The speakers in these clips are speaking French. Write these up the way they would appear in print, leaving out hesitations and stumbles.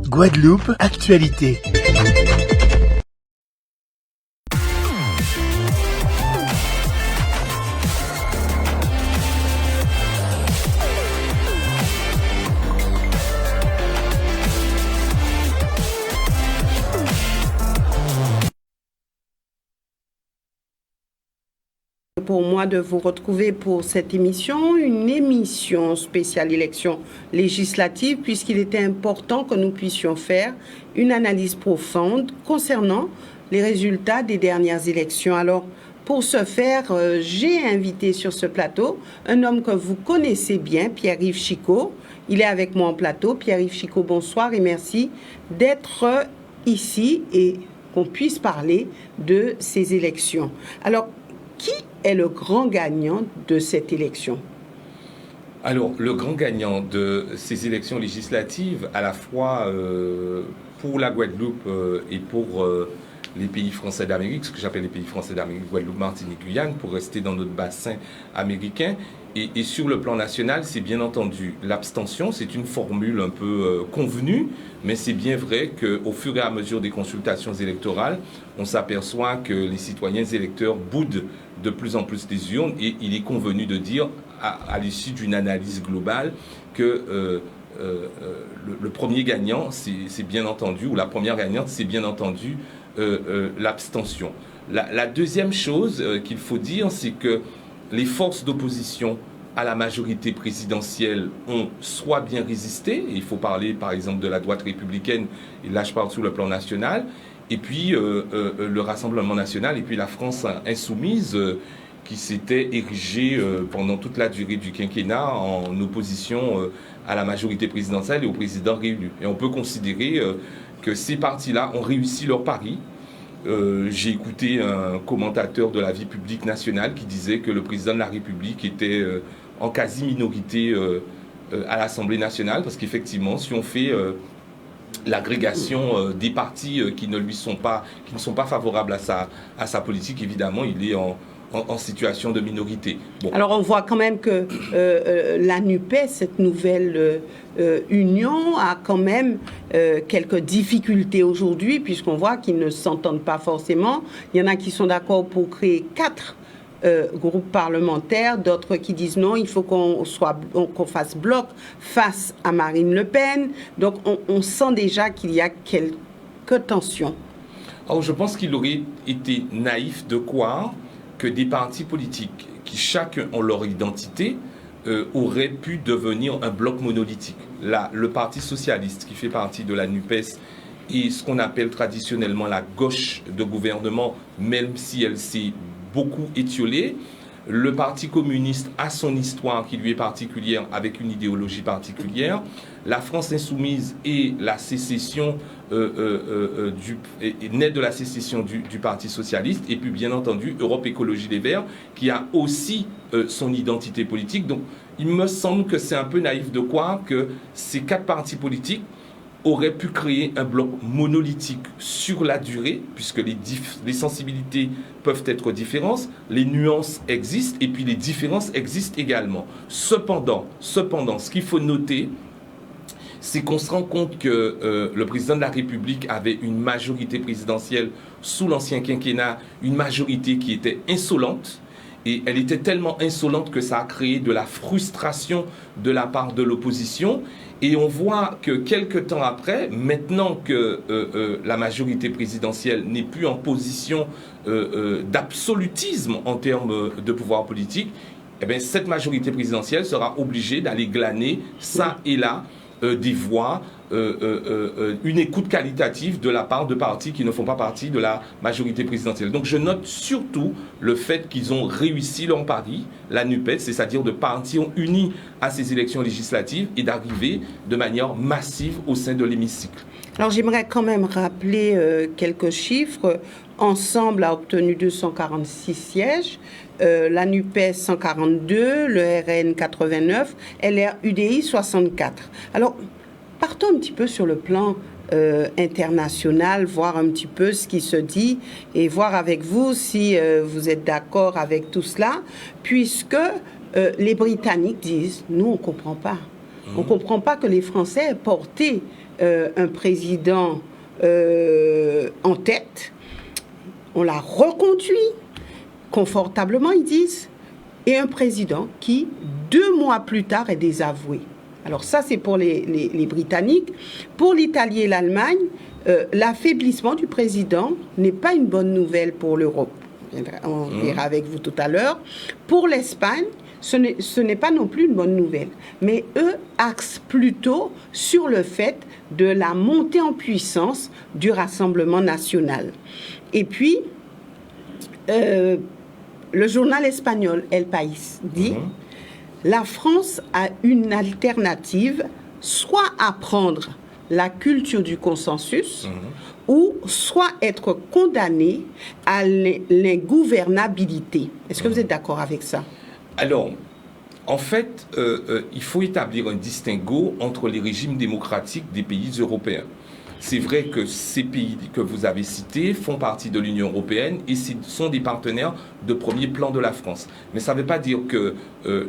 Guadeloupe, actualité. Pour moi de vous retrouver pour cette émission, une émission spéciale élection législative, puisqu'il était important que nous puissions faire une analyse profonde concernant les résultats des dernières élections. Alors, pour ce faire, j'ai invité sur ce plateau un homme que vous connaissez bien, Pierre-Yves Chicot. Il est avec moi en plateau. Pierre-Yves Chicot, bonsoir et merci d'être ici et qu'on puisse parler de ces élections. Alors, qui est le grand gagnant de cette élection? Alors, le grand gagnant de ces élections législatives, à la fois pour la Guadeloupe et pour les pays français d'Amérique, ce que j'appelle les pays français d'Amérique, Guadeloupe, Martinique, Guyane, pour rester dans notre bassin américain. Et sur le plan national, c'est bien entendu l'abstention. C'est une formule un peu convenue, mais c'est bien vrai qu'au fur et à mesure des consultations électorales, on s'aperçoit que les citoyens électeurs boudent de plus en plus des urnes. Et il est convenu de dire, à l'issue d'une analyse globale, que le premier gagnant, c'est bien entendu, ou la première gagnante, c'est bien entendu l'abstention. La deuxième chose qu'il faut dire, c'est que les forces d'opposition à la majorité présidentielle ont soit bien résisté, et il faut parler par exemple de la droite républicaine, et là je parle sur le plan national, et puis le Rassemblement national, et puis la France insoumise, qui s'était érigée pendant toute la durée du quinquennat en opposition à la majorité présidentielle et au président réélu. Et on peut considérer que ces partis-là ont réussi leur pari. J'ai écouté un commentateur de la vie publique nationale qui disait que le président de la République était en quasi-minorité à l'Assemblée nationale, parce qu'effectivement, si on fait l'agrégation des partis qui ne sont pas favorables à sa politique, évidemment, il est en situation de minorité. Bon. Alors on voit quand même que la NUPES, cette nouvelle union, a quand même quelques difficultés aujourd'hui, puisqu'on voit qu'ils ne s'entendent pas forcément. Il y en a qui sont d'accord pour créer 4 groupes parlementaires, d'autres qui disent non, il faut qu'on fasse bloc face à Marine Le Pen. Donc on sent déjà qu'il y a quelques tensions. Alors je pense qu'il aurait été naïf de croire que des partis politiques qui chacun ont leur identité auraient pu devenir un bloc monolithique. Là, le Parti socialiste, qui fait partie de la NUPES, et ce qu'on appelle traditionnellement la gauche de gouvernement, même si elle s'est beaucoup étiolée. Le Parti communiste a son histoire qui lui est particulière, avec une idéologie particulière. La France insoumise et la sécession naît de la sécession du Parti socialiste. Et puis bien entendu, Europe Écologie Les Verts, qui a aussi son identité politique. Donc il me semble que c'est un peu naïf de croire que ces 4 partis politiques aurait pu créer un bloc monolithique sur la durée, puisque les sensibilités peuvent être différentes, les nuances existent et puis les différences existent également. Cependant, ce qu'il faut noter, c'est qu'on se rend compte que le président de la République avait une majorité présidentielle sous l'ancien quinquennat, une majorité qui était insolente. Et elle était tellement insolente que ça a créé de la frustration de la part de l'opposition. Et on voit que quelques temps après, maintenant que la majorité présidentielle n'est plus en position d'absolutisme en termes de pouvoir politique, eh bien, cette majorité présidentielle sera obligée d'aller glaner ça et là des voix, une écoute qualitative de la part de partis qui ne font pas partie de la majorité présidentielle. Donc je note surtout le fait qu'ils ont réussi leur pari, la NUPES, c'est-à-dire de partir unis à ces élections législatives et d'arriver de manière massive au sein de l'hémicycle. Alors j'aimerais quand même rappeler quelques chiffres. Ensemble a obtenu 246 sièges, la NUPES 142, le RN 89, LR UDI 64. Alors, partons un petit peu sur le plan international, voir un petit peu ce qui se dit et voir avec vous si vous êtes d'accord avec tout cela, puisque les Britanniques disent, nous on ne comprend pas. On ne comprend pas que les Français aient porté un président en tête. On l'a reconduit confortablement, ils disent, et un président qui, 2 mois plus tard, est désavoué. Alors ça, c'est pour les Britanniques. Pour l'Italie et l'Allemagne, l'affaiblissement du président n'est pas une bonne nouvelle pour l'Europe. On verra avec vous tout à l'heure. Pour l'Espagne, ce n'est pas non plus une bonne nouvelle. Mais eux axent plutôt sur le fait de la montée en puissance du Rassemblement national. Et puis, le journal espagnol El País dit la France a une alternative, soit apprendre la culture du consensus, ou soit être condamné à l'ingouvernabilité. Est-ce que vous êtes d'accord avec ça? Alors, en fait, il faut établir un distinguo entre les régimes démocratiques des pays européens. C'est vrai que ces pays que vous avez cités font partie de l'Union européenne et sont des partenaires de premier plan de la France. Mais ça ne veut pas dire que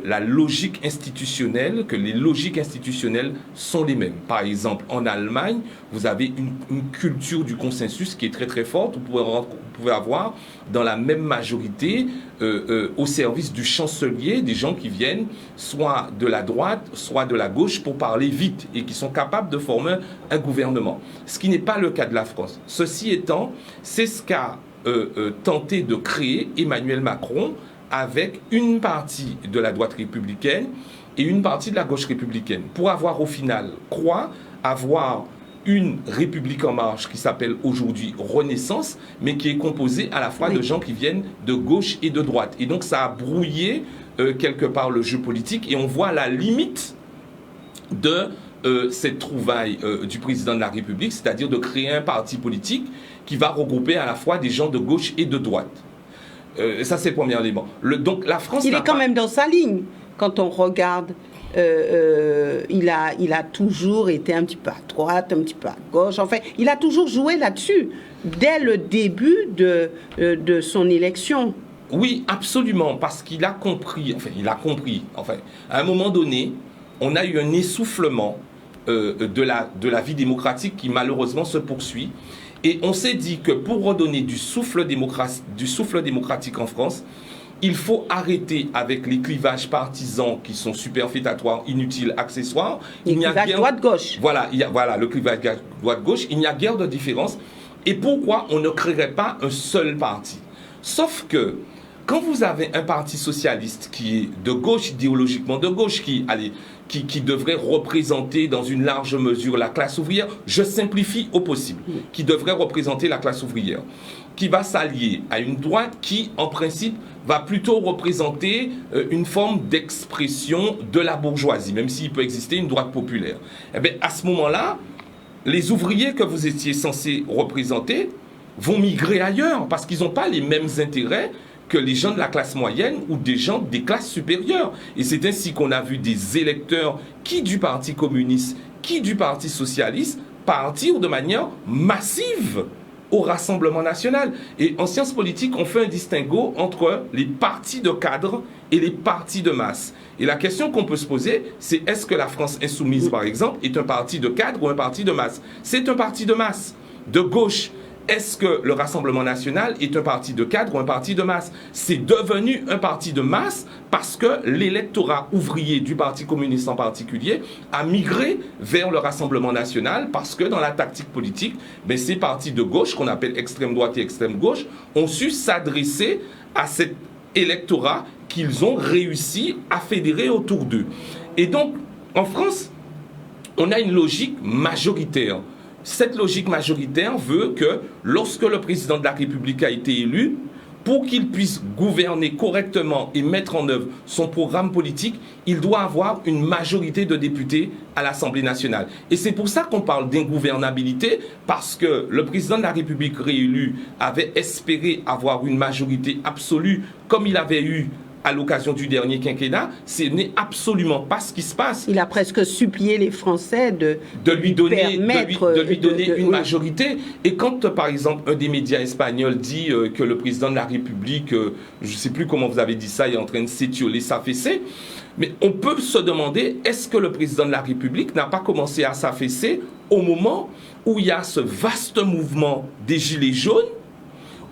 la logique institutionnelle, que les logiques institutionnelles sont les mêmes. Par exemple, en Allemagne, vous avez une culture du consensus qui est très très forte. Vous pouvez avoir dans la même majorité au service du chancelier des gens qui viennent soit de la droite, soit de la gauche pour parler vite et qui sont capables de former un gouvernement. Ce qui n'est pas le cas de la France. Ceci étant, c'est ce qu'a tenté de créer Emmanuel Macron avec une partie de la droite républicaine et une partie de la gauche républicaine, pour avoir au final avoir une République en marche qui s'appelle aujourd'hui Renaissance, mais qui est composée à la fois de gens qui viennent de gauche et de droite. Et donc ça a brouillé quelque part le jeu politique, et on voit la limite de cette trouvaille du président de la République, c'est-à-dire de créer un parti politique qui va regrouper à la fois des gens de gauche et de droite. Ça, c'est le premier élément. Donc, la France il est quand même dans sa ligne. Quand on regarde, il a toujours été un petit peu à droite, un petit peu à gauche. Enfin, il a toujours joué là-dessus, dès le début de son élection. Oui, absolument, parce qu'il a compris, à un moment donné, on a eu un essoufflement de la vie démocratique qui malheureusement se poursuit. Et on s'est dit que pour redonner du souffle démocratique en France, il faut arrêter avec les clivages partisans qui sont superfétatoires, inutiles, accessoires. Le clivage droite-gauche. Voilà, le clivage droite-gauche. Il n'y a guère de différence. Et pourquoi on ne créerait pas un seul parti? Sauf que quand vous avez un parti socialiste qui est de gauche, idéologiquement de gauche, qui devrait représenter dans une large mesure la classe ouvrière, je simplifie au possible, qui devrait représenter la classe ouvrière, qui va s'allier à une droite qui, en principe, va plutôt représenter une forme d'expression de la bourgeoisie, même s'il peut exister une droite populaire. Eh bien, à ce moment-là, les ouvriers que vous étiez censés représenter vont migrer ailleurs, parce qu'ils n'ont pas les mêmes intérêts que les gens de la classe moyenne ou des gens des classes supérieures. Et c'est ainsi qu'on a vu des électeurs qui du Parti communiste, qui du Parti socialiste, partir de manière massive au Rassemblement national. Et en sciences politiques, on fait un distinguo entre les partis de cadre et les partis de masse. Et la question qu'on peut se poser, c'est est-ce que la France insoumise, par exemple, est un parti de cadre ou un parti de masse? C'est un parti de masse, de gauche. Est-ce que le Rassemblement national est un parti de cadre ou un parti de masse? C'est devenu un parti de masse parce que l'électorat ouvrier du Parti communiste en particulier a migré vers le Rassemblement national, parce que dans la tactique politique, ces partis de gauche, qu'on appelle extrême droite et extrême gauche, ont su s'adresser à cet électorat qu'ils ont réussi à fédérer autour d'eux. Et donc, en France, on a une logique majoritaire. Cette logique majoritaire veut que lorsque le président de la République a été élu, pour qu'il puisse gouverner correctement et mettre en œuvre son programme politique, il doit avoir une majorité de députés à l'Assemblée nationale. Et c'est pour ça qu'on parle d'ingouvernabilité, parce que le président de la République réélu avait espéré avoir une majorité absolue, comme il avait eu à l'occasion du dernier quinquennat, ce n'est absolument pas ce qui se passe. Il a presque supplié les Français de lui donner une oui. majorité. Et quand, par exemple, un des médias espagnols dit que le président de la République, je ne sais plus comment vous avez dit ça, est en train de s'étioler, s'affaisser, mais on peut se demander, est-ce que le président de la République n'a pas commencé à s'affaisser au moment où il y a ce vaste mouvement des Gilets jaunes,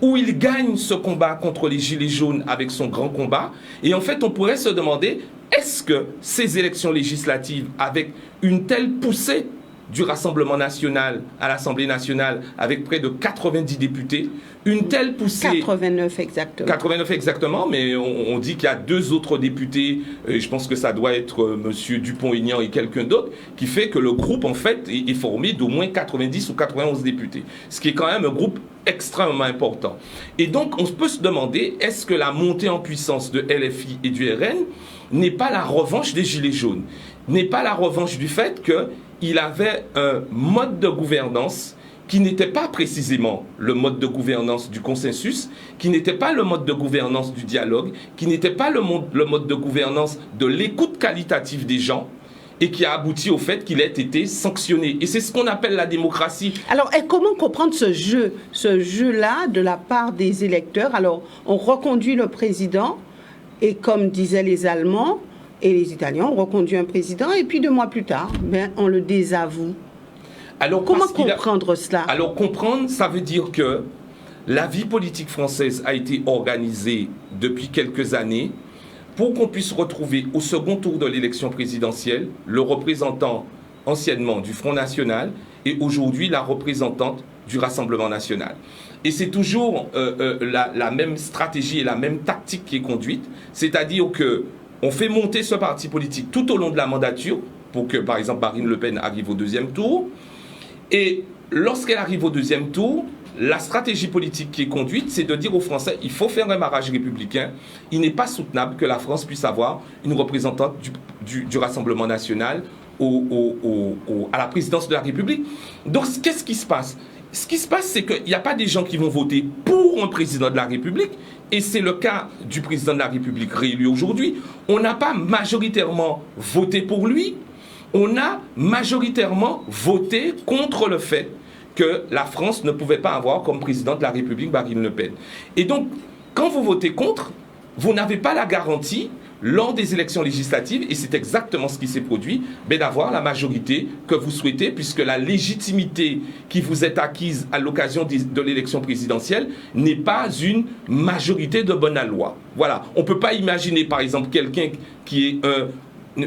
où il gagne ce combat contre les Gilets jaunes avec son grand combat. Et en fait, on pourrait se demander, est-ce que ces élections législatives, avec une telle poussée du Rassemblement national à l'Assemblée nationale, avec près de 90 députés, une telle poussée... 89 exactement. 89 exactement, mais on dit qu'il y a 2 autres députés, et je pense que ça doit être M. Dupont-Aignan et quelqu'un d'autre, qui fait que le groupe, en fait, est formé d'au moins 90 ou 91 députés. Ce qui est quand même un groupe extrêmement important. Et donc, on peut se demander, est-ce que la montée en puissance de LFI et du RN n'est pas la revanche des Gilets jaunes, n'est pas la revanche du fait qu'il avait un mode de gouvernance qui n'était pas précisément le mode de gouvernance du consensus, qui n'était pas le mode de gouvernance du dialogue, qui n'était pas le mode de gouvernance de l'écoute qualitative des gens, et qui a abouti au fait qu'il ait été sanctionné. Et c'est ce qu'on appelle la démocratie. Alors, et comment comprendre ce jeu-là de la part des électeurs? Alors, on reconduit le président, et comme disaient les Allemands et les Italiens, on reconduit un président, et puis 2 mois plus tard, on le désavoue. Alors, comment comprendre cela? Alors, comprendre, ça veut dire que la vie politique française a été organisée depuis quelques années pour qu'on puisse retrouver au second tour de l'élection présidentielle le représentant anciennement du Front National et aujourd'hui la représentante du Rassemblement National. Et c'est toujours la même stratégie et la même tactique qui est conduite, c'est-à-dire qu'on fait monter ce parti politique tout au long de la mandature pour que, par exemple, Marine Le Pen arrive au 2e tour. Et lorsqu'elle arrive au 2e tour, la stratégie politique qui est conduite, c'est de dire aux Français, il faut faire un barrage républicain. Il n'est pas soutenable que la France puisse avoir une représentante du Rassemblement national à la présidence de la République. Donc, qu'est-ce qui se passe? Ce qui se passe, c'est qu'il n'y a pas des gens qui vont voter pour un président de la République, et c'est le cas du président de la République réélu aujourd'hui. On n'a pas majoritairement voté pour lui, on a majoritairement voté contre le fait que la France ne pouvait pas avoir comme président de la République Marine Le Pen. Et donc, quand vous votez contre, vous n'avez pas la garantie, lors des élections législatives, et c'est exactement ce qui s'est produit, d'avoir la majorité que vous souhaitez, puisque la légitimité qui vous est acquise à l'occasion de l'élection présidentielle n'est pas une majorité de bonne loi. Voilà. On ne peut pas imaginer, par exemple, quelqu'un qui est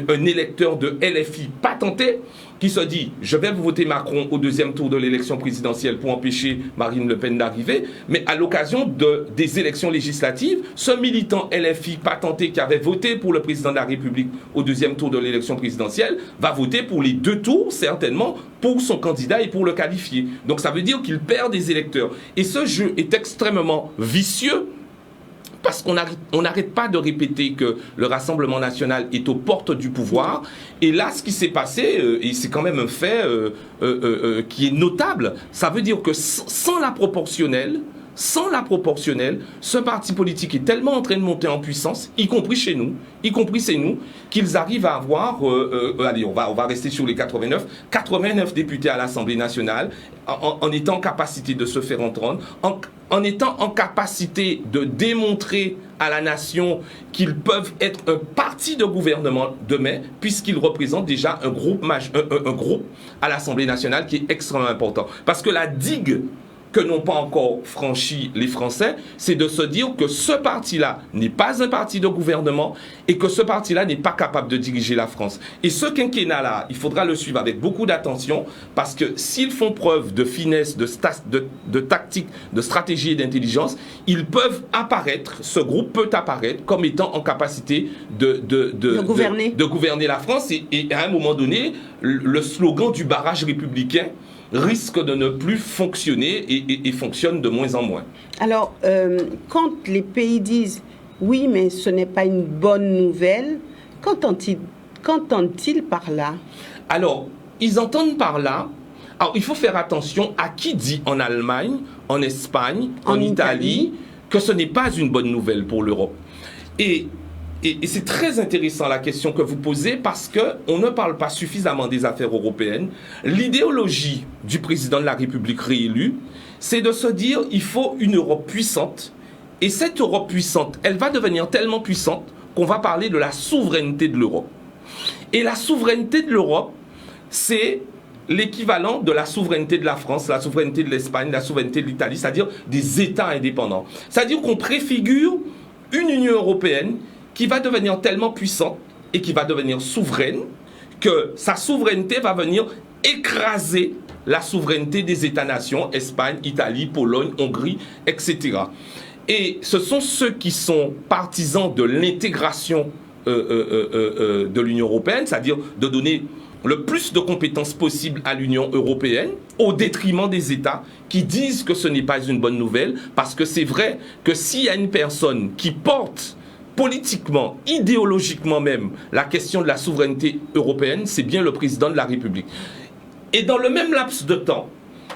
un électeur de LFI patenté, qui se dit « je vais vous voter Macron au 2e tour de l'élection présidentielle pour empêcher Marine Le Pen d'arriver », mais à l'occasion des élections législatives, ce militant LFI patenté qui avait voté pour le président de la République au 2e tour de l'élection présidentielle va voter pour les 2 tours, certainement, pour son candidat et pour le qualifier. Donc ça veut dire qu'il perd des électeurs. Et ce jeu est extrêmement vicieux, parce qu'on n'arrête pas de répéter que le Rassemblement national est aux portes du pouvoir. Et là, ce qui s'est passé, et c'est quand même un fait qui est notable, ça veut dire que sans la proportionnelle, ce parti politique est tellement en train de monter en puissance, y compris chez nous, qu'ils arrivent à avoir, allez, on va rester sur les 89 députés à l'Assemblée nationale, en étant en capacité de se faire entendre, en étant en capacité de démontrer à la nation qu'ils peuvent être un parti de gouvernement demain, puisqu'ils représentent déjà un groupe à l'Assemblée nationale qui est extrêmement important. Parce que la digue que n'ont pas encore franchi les Français, c'est de se dire que ce parti-là n'est pas un parti de gouvernement et que ce parti-là n'est pas capable de diriger la France. Et ce quinquennat-là, il faudra le suivre avec beaucoup d'attention, parce que s'ils font preuve de finesse, de tactique, de stratégie et d'intelligence, ils peuvent apparaître, ce groupe peut apparaître comme étant en capacité de gouverner la France. Et à un moment donné, le slogan du barrage républicain risque de ne plus fonctionner et fonctionne de moins en moins. Alors, quand les pays disent « oui, mais ce n'est pas une bonne nouvelle », qu'entendent-ils par là? Alors, ils entendent par là... Alors, il faut faire attention à qui dit en Allemagne, en Espagne, en Italie, que ce n'est pas une bonne nouvelle pour l'Europe. Et et c'est très intéressant la question que vous posez parce qu'on ne parle pas suffisamment des affaires européennes. L'idéologie du président de la République réélu, c'est de se dire il faut une Europe puissante. Et cette Europe puissante, elle va devenir tellement puissante qu'on va parler de la souveraineté de l'Europe. Et la souveraineté de l'Europe, c'est l'équivalent de la souveraineté de la France, la souveraineté de l'Espagne, la souveraineté de l'Italie, c'est-à-dire des États indépendants. C'est-à-dire qu'on préfigure une Union européenne qui va devenir tellement puissante et qui va devenir souveraine que sa souveraineté va venir écraser la souveraineté des États-nations, Espagne, Italie, Pologne, Hongrie, etc. Et ce sont ceux qui sont partisans de l'intégration de l'Union européenne, c'est-à-dire de donner le plus de compétences possible à l'Union européenne au détriment des États qui disent que ce n'est pas une bonne nouvelle parce que c'est vrai que s'il y a une personne qui porte politiquement, idéologiquement même, la question de la souveraineté européenne, c'est bien le président de la République. Et dans le même laps de temps,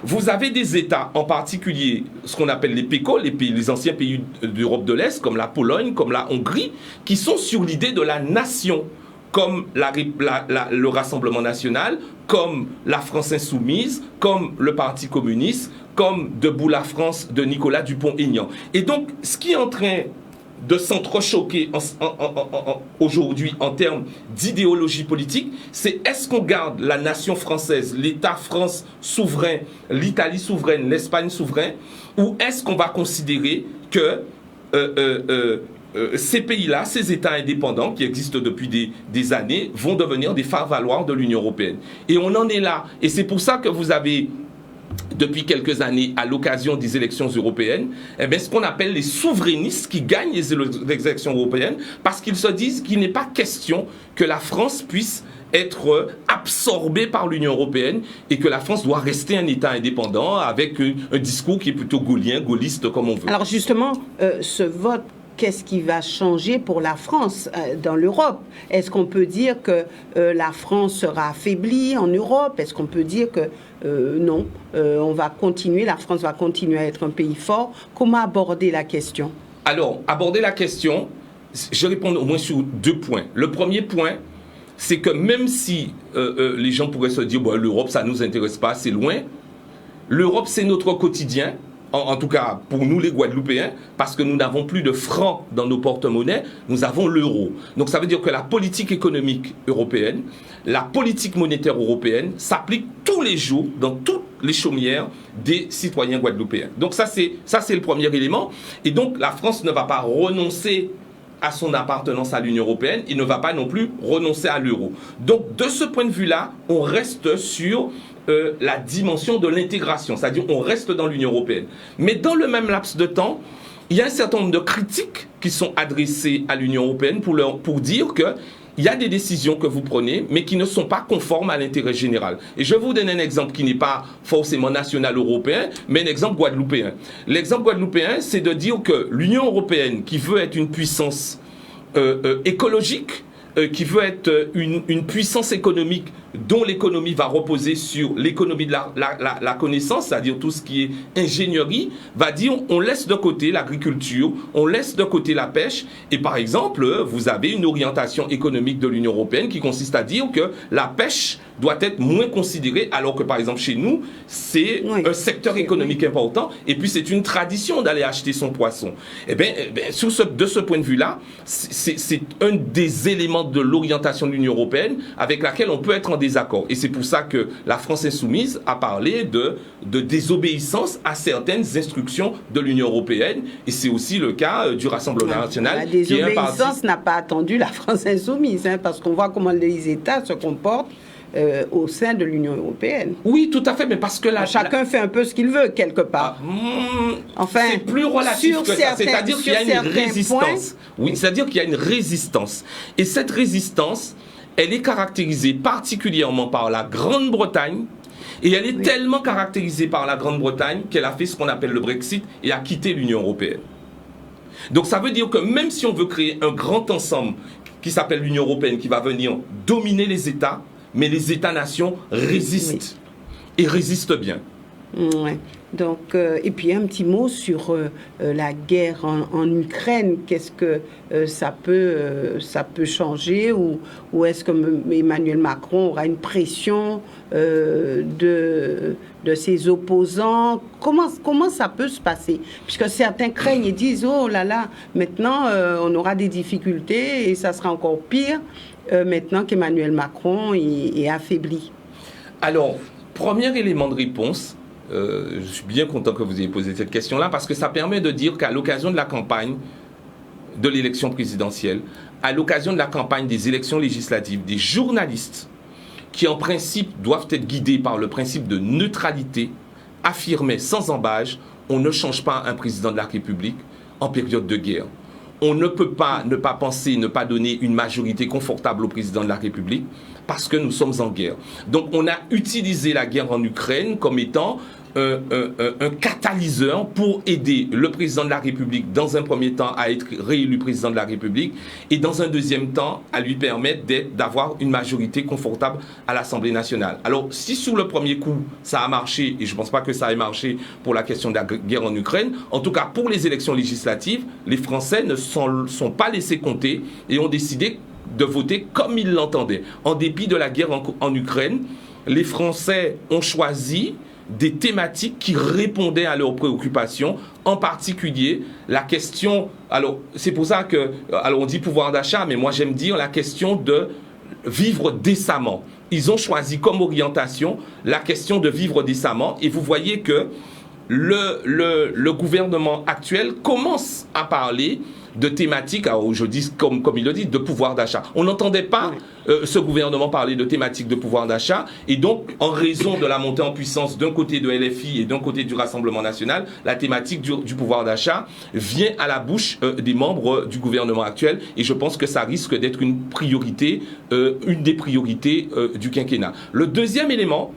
vous avez des États, en particulier ce qu'on appelle les PECO, les anciens pays d'Europe de l'Est, comme la Pologne, comme la Hongrie, qui sont sur l'idée de la nation, comme le Rassemblement national, comme la France insoumise, comme le Parti communiste, comme Debout la France de Nicolas Dupont-Aignan. Et donc, ce qui est en train de s'entrechoquer aujourd'hui en termes d'idéologie politique, c'est est-ce qu'on garde la nation française, l'État France souverain, l'Italie souveraine, l'Espagne souverain, ou est-ce qu'on va considérer que ces pays-là, ces États indépendants qui existent depuis des années, vont devenir des faire-valoir de l'Union européenne. Et on en est là. Et c'est pour ça que vous avez, depuis quelques années, à l'occasion des élections européennes, eh bien, ce qu'on appelle les souverainistes qui gagnent les élections européennes, parce qu'ils se disent qu'il n'est pas question que la France puisse être absorbée par l'Union européenne et que la France doit rester un État indépendant avec un discours qui est plutôt gaullien, gaulliste comme on veut. Alors justement, ce vote, qu'est-ce qui va changer pour la France dans l'Europe? Est-ce qu'on peut dire que la France sera affaiblie en Europe? Est-ce qu'on peut dire que non, on va continuer, la France va continuer à être un pays fort? Comment aborder la question? Alors, aborder la question, je réponds au moins sur 2 points. Le premier point, c'est que même si les gens pourraient se dire bon, l'Europe, ça ne nous intéresse pas, c'est loin, l'Europe, c'est notre quotidien. En tout cas, pour nous les Guadeloupéens, parce que nous n'avons plus de francs dans nos porte-monnaies, nous avons l'euro. Donc ça veut dire que la politique économique européenne, la politique monétaire européenne s'applique tous les jours dans toutes les chaumières des citoyens guadeloupéens. Donc ça c'est le premier élément. Et donc la France ne va pas renoncer à son appartenance à l'Union européenne, il ne va pas non plus renoncer à l'euro. Donc de ce point de vue-là, on reste sur la dimension de l'intégration, c'est-à-dire on reste dans l'Union européenne. Mais dans le même laps de temps, il y a un certain nombre de critiques qui sont adressées à l'Union européenne pour dire que il y a des décisions que vous prenez, mais qui ne sont pas conformes à l'intérêt général. Et je vais vous donner un exemple qui n'est pas forcément national européen, mais un exemple guadeloupéen. L'exemple guadeloupéen, c'est de dire que l'Union européenne, qui veut être une puissance écologique, qui veut être une puissance économique dont l'économie va reposer sur l'économie de la connaissance, c'est-à-dire tout ce qui est ingénierie, va dire on laisse de côté l'agriculture, on laisse de côté la pêche, et par exemple, vous avez une orientation économique de l'Union européenne qui consiste à dire que la pêche doit être moins considérée, alors que par exemple chez nous, c'est un secteur économique important, et puis c'est une tradition d'aller acheter son poisson. Eh bien, de ce point de vue-là, c'est un des éléments de l'orientation de l'Union européenne avec laquelle on peut être en désaccord. Et c'est pour ça que la France insoumise a parlé de désobéissance à certaines instructions de l'Union européenne. Et c'est aussi le cas du Rassemblement national. La désobéissance n'a pas attendu la France insoumise, parce qu'on voit comment les États se comportent au sein de l'Union européenne. Oui, tout à fait, mais parce que chacun fait un peu ce qu'il veut, quelque part. Enfin, c'est plus relatif que ça. C'est-à-dire qu'il y a une résistance. Oui, c'est-à-dire qu'il y a une résistance. Et cette résistance, elle est caractérisée particulièrement par la Grande-Bretagne. Et elle est tellement caractérisée par la Grande-Bretagne qu'elle a fait ce qu'on appelle le Brexit et a quitté l'Union européenne. Donc ça veut dire que même si on veut créer un grand ensemble qui s'appelle l'Union européenne, qui va venir dominer les États, mais les États-nations résistent. Et résistent bien. Ouais. Donc, et puis un petit mot sur la guerre en Ukraine. Qu'est-ce que ça peut changer, ou est-ce que Emmanuel Macron aura une pression de ses opposants? Comment ça peut se passer? Puisque certains craignent et disent, oh là là, maintenant on aura des difficultés et ça sera encore pire maintenant qu'Emmanuel Macron est affaibli. Alors, premier élément de réponse, je suis bien content que vous ayez posé cette question-là, parce que ça permet de dire qu'à l'occasion de la campagne de l'élection présidentielle, à l'occasion de la campagne des élections législatives, des journalistes qui en principe doivent être guidés par le principe de neutralité, affirmaient sans embâche, on ne change pas un président de la République en période de guerre. On ne peut pas ne pas penser, ne pas donner une majorité confortable au président de la République parce que nous sommes en guerre. Donc on a utilisé la guerre en Ukraine comme étant un catalyseur pour aider le président de la République dans un premier temps à être réélu président de la République et dans un deuxième temps à lui permettre d'avoir une majorité confortable à l'Assemblée nationale. Alors si sur le premier coup ça a marché, et je ne pense pas que ça ait marché pour la question de la guerre en Ukraine, en tout cas pour les élections législatives, les Français ne sont pas laissés compter et ont décidé de voter comme ils l'entendaient. En dépit de la guerre en Ukraine, les Français ont choisi des thématiques qui répondaient à leurs préoccupations, en particulier la question, alors c'est pour ça que, alors on dit pouvoir d'achat, mais moi j'aime dire la question de vivre décemment. Ils ont choisi comme orientation la question de vivre décemment, et vous voyez que le gouvernement actuel commence à parler de thématiques, alors je dis comme il le dit, de pouvoir d'achat. On n'entendait pas ce gouvernement parler de thématiques de pouvoir d'achat, et donc en raison de la montée en puissance d'un côté de LFI et d'un côté du Rassemblement national, la thématique du pouvoir d'achat vient à la bouche des membres du gouvernement actuel, et je pense que ça risque d'être une priorité, une des priorités du quinquennat. Le deuxième élément,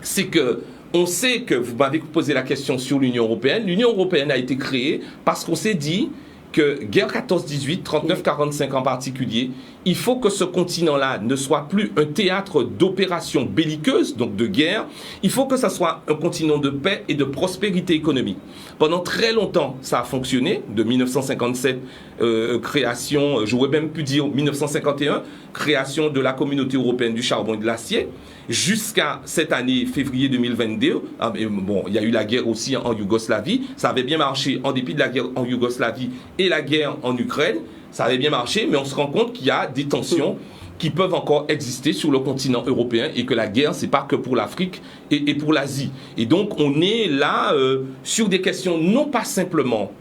c'est que on sait que, vous m'avez posé la question sur l'Union européenne. L'Union européenne a été créée parce qu'on s'est dit que guerre 14-18, 39-45 en particulier, il faut que ce continent-là ne soit plus un théâtre d'opérations belliqueuses, donc de guerre. Il faut que ça soit un continent de paix et de prospérité économique. Pendant très longtemps, ça a fonctionné. De 1957, création, j'aurais même pu dire 1951, création de la communauté européenne du charbon et de l'acier, jusqu'à cette année, février 2022. Bon, il y a eu la guerre aussi en Yougoslavie. Ça avait bien marché en dépit de la guerre en Yougoslavie et la guerre en Ukraine. Ça avait bien marché, mais on se rend compte qu'il y a des tensions qui peuvent encore exister sur le continent européen et que la guerre, c'est pas que pour l'Afrique et pour l'Asie. Et donc, on est là sur des questions non pas simplement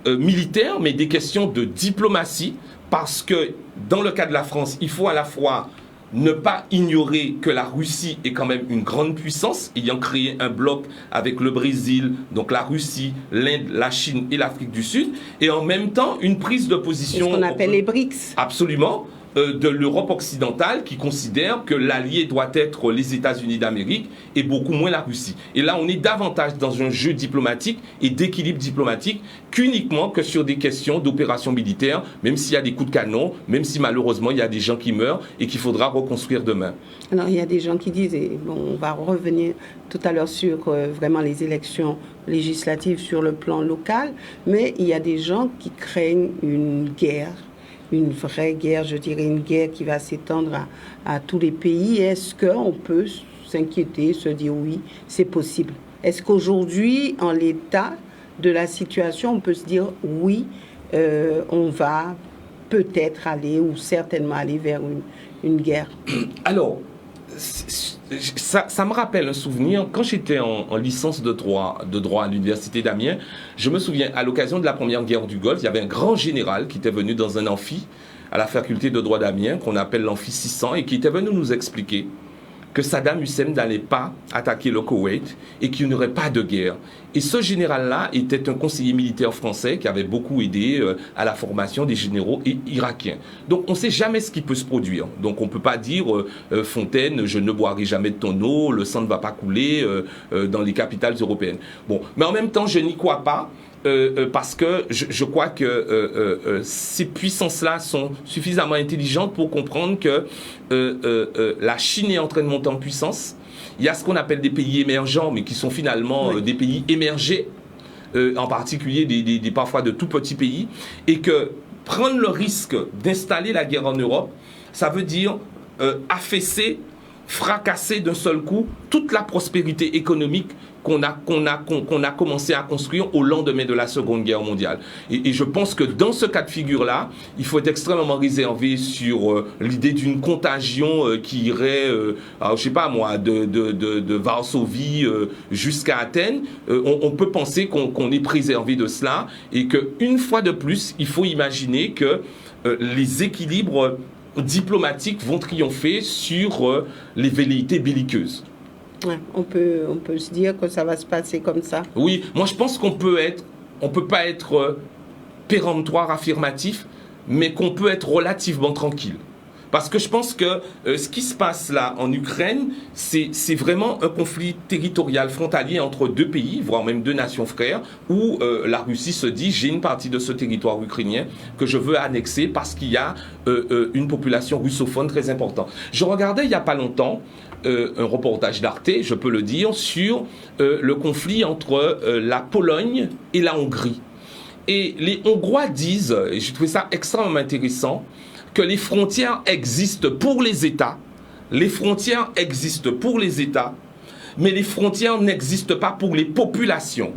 militaires, mais des questions de diplomatie, parce que dans le cas de la France, il faut à la fois ne pas ignorer que la Russie est quand même une grande puissance, ayant créé un bloc avec le Brésil, donc la Russie, l'Inde, la Chine et l'Afrique du Sud, et en même temps une prise de position... C'est ce qu'on appelle les BRICS. Absolument. De l'Europe occidentale qui considère que l'allié doit être les États-Unis d'Amérique et beaucoup moins la Russie. Et là, on est davantage dans un jeu diplomatique et d'équilibre diplomatique qu'uniquement que sur des questions d'opérations militaires, même s'il y a des coups de canon, même si malheureusement il y a des gens qui meurent et qu'il faudra reconstruire demain. Alors, il y a des gens qui disent, et bon, on va revenir tout à l'heure sur vraiment les élections législatives sur le plan local, mais il y a des gens qui craignent une guerre. Une vraie guerre, je dirais une guerre qui va s'étendre à tous les pays. Est-ce qu'on peut s'inquiéter, se dire oui, c'est possible? Est-ce qu'aujourd'hui, en l'état de la situation, on peut se dire oui, on va peut-être aller ou certainement aller vers une guerre? Alors, ça me rappelle un souvenir. Quand j'étais en licence de droit à l'université d'Amiens, je me souviens, à l'occasion de la première guerre du Golfe, il y avait un grand général qui était venu dans un amphi à la faculté de droit d'Amiens, qu'on appelle l'amphi 600, et qui était venu nous expliquer que Saddam Hussein n'allait pas attaquer le Koweït et qu'il n'y aurait pas de guerre. Et ce général-là était un conseiller militaire français qui avait beaucoup aidé à la formation des généraux irakiens. Donc on ne sait jamais ce qui peut se produire. Donc on ne peut pas dire Fontaine, je ne boirai jamais de ton eau, le sang ne va pas couler dans les capitales européennes. Bon, mais en même temps, je n'y crois pas. Parce que je crois que ces puissances-là sont suffisamment intelligentes pour comprendre que la Chine est en train de monter en puissance, Il y a ce qu'on appelle des pays émergents, mais qui sont finalement des pays émergés, en particulier parfois de tout petits pays, et que prendre le risque d'installer la guerre en Europe, ça veut dire affaisser, fracasser d'un seul coup toute la prospérité économique qu'on a commencé à construire au lendemain de la Seconde Guerre mondiale. Et je pense que dans ce cas de figure-là, il faut être extrêmement réservé sur l'idée d'une contagion qui irait, alors, je sais pas moi, de Varsovie jusqu'à Athènes. On peut penser qu'on est préservé de cela et qu'une fois de plus, il faut imaginer que les équilibres diplomatiques vont triompher sur les velléités belliqueuses. Ouais, on peut se dire que ça va se passer comme ça. Oui, moi je pense qu'on peut pas être péremptoire, affirmatif, mais qu'on peut être relativement tranquille. Parce que je pense que ce qui se passe là en Ukraine, c'est vraiment un conflit territorial frontalier entre deux pays, voire même deux nations frères, où la Russie se dit j'ai une partie de ce territoire ukrainien que je veux annexer parce qu'il y a une population russophone très importante. Je regardais il n'y a pas longtemps un reportage d'Arte, je peux le dire, sur le conflit entre la Pologne et la Hongrie. Et les Hongrois disent, et j'ai trouvé ça extrêmement intéressant, que les frontières existent pour les États, les frontières existent pour les États, mais les frontières n'existent pas pour les populations.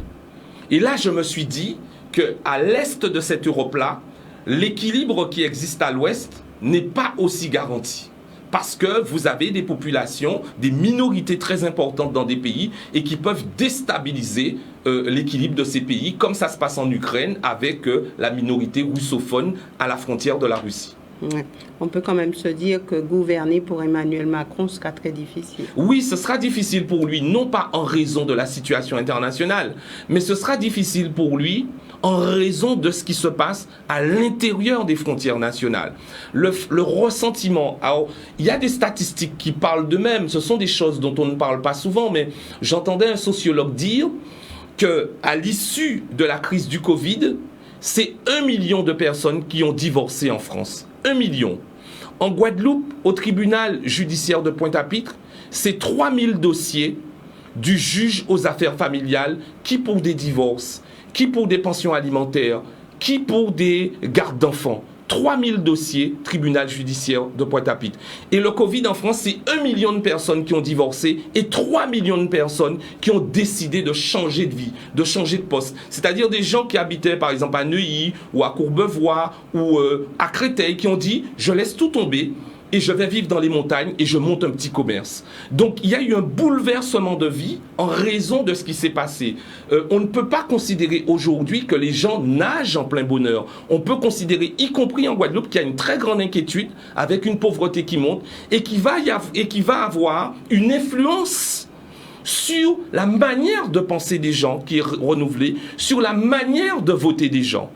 Et là, je me suis dit qu'à l'est de cette Europe-là, l'équilibre qui existe à l'ouest n'est pas aussi garanti. Parce que vous avez des populations, des minorités très importantes dans des pays et qui peuvent déstabiliser l'équilibre de ces pays, comme ça se passe en Ukraine avec la minorité russophone à la frontière de la Russie. Ouais. On peut quand même se dire que gouverner pour Emmanuel Macron sera très difficile. Oui, ce sera difficile pour lui, non pas en raison de la situation internationale, mais ce sera difficile pour lui en raison de ce qui se passe à l'intérieur des frontières nationales. Le ressentiment, alors, il y a des statistiques qui parlent d'eux-mêmes, ce sont des choses dont on ne parle pas souvent, mais j'entendais un sociologue dire qu'à l'issue de la crise du Covid, c'est 1 million de personnes qui ont divorcé en France. 1 million. En Guadeloupe, au tribunal judiciaire de Pointe-à-Pitre, c'est 3000 dossiers du juge aux affaires familiales, qui pour des divorces, qui pour des pensions alimentaires, qui pour des gardes d'enfants. 3000 dossiers, tribunal judiciaire de Pointe-à-Pitre. Et le Covid en France, c'est 1 million de personnes qui ont divorcé et 3 millions de personnes qui ont décidé de changer de vie, de changer de poste. C'est-à-dire des gens qui habitaient par exemple à Neuilly ou à Courbevoie ou à Créteil qui ont dit « je laisse tout tomber ». Et je vais vivre dans les montagnes et je monte un petit commerce. Donc il y a eu un bouleversement de vie en raison de ce qui s'est passé. On ne peut pas considérer aujourd'hui que les gens nagent en plein bonheur. On peut considérer, y compris en Guadeloupe, qu'il y a une très grande inquiétude avec une pauvreté qui monte et qui va avoir une influence sur la manière de penser des gens qui est renouvelée, sur la manière de voter des gens.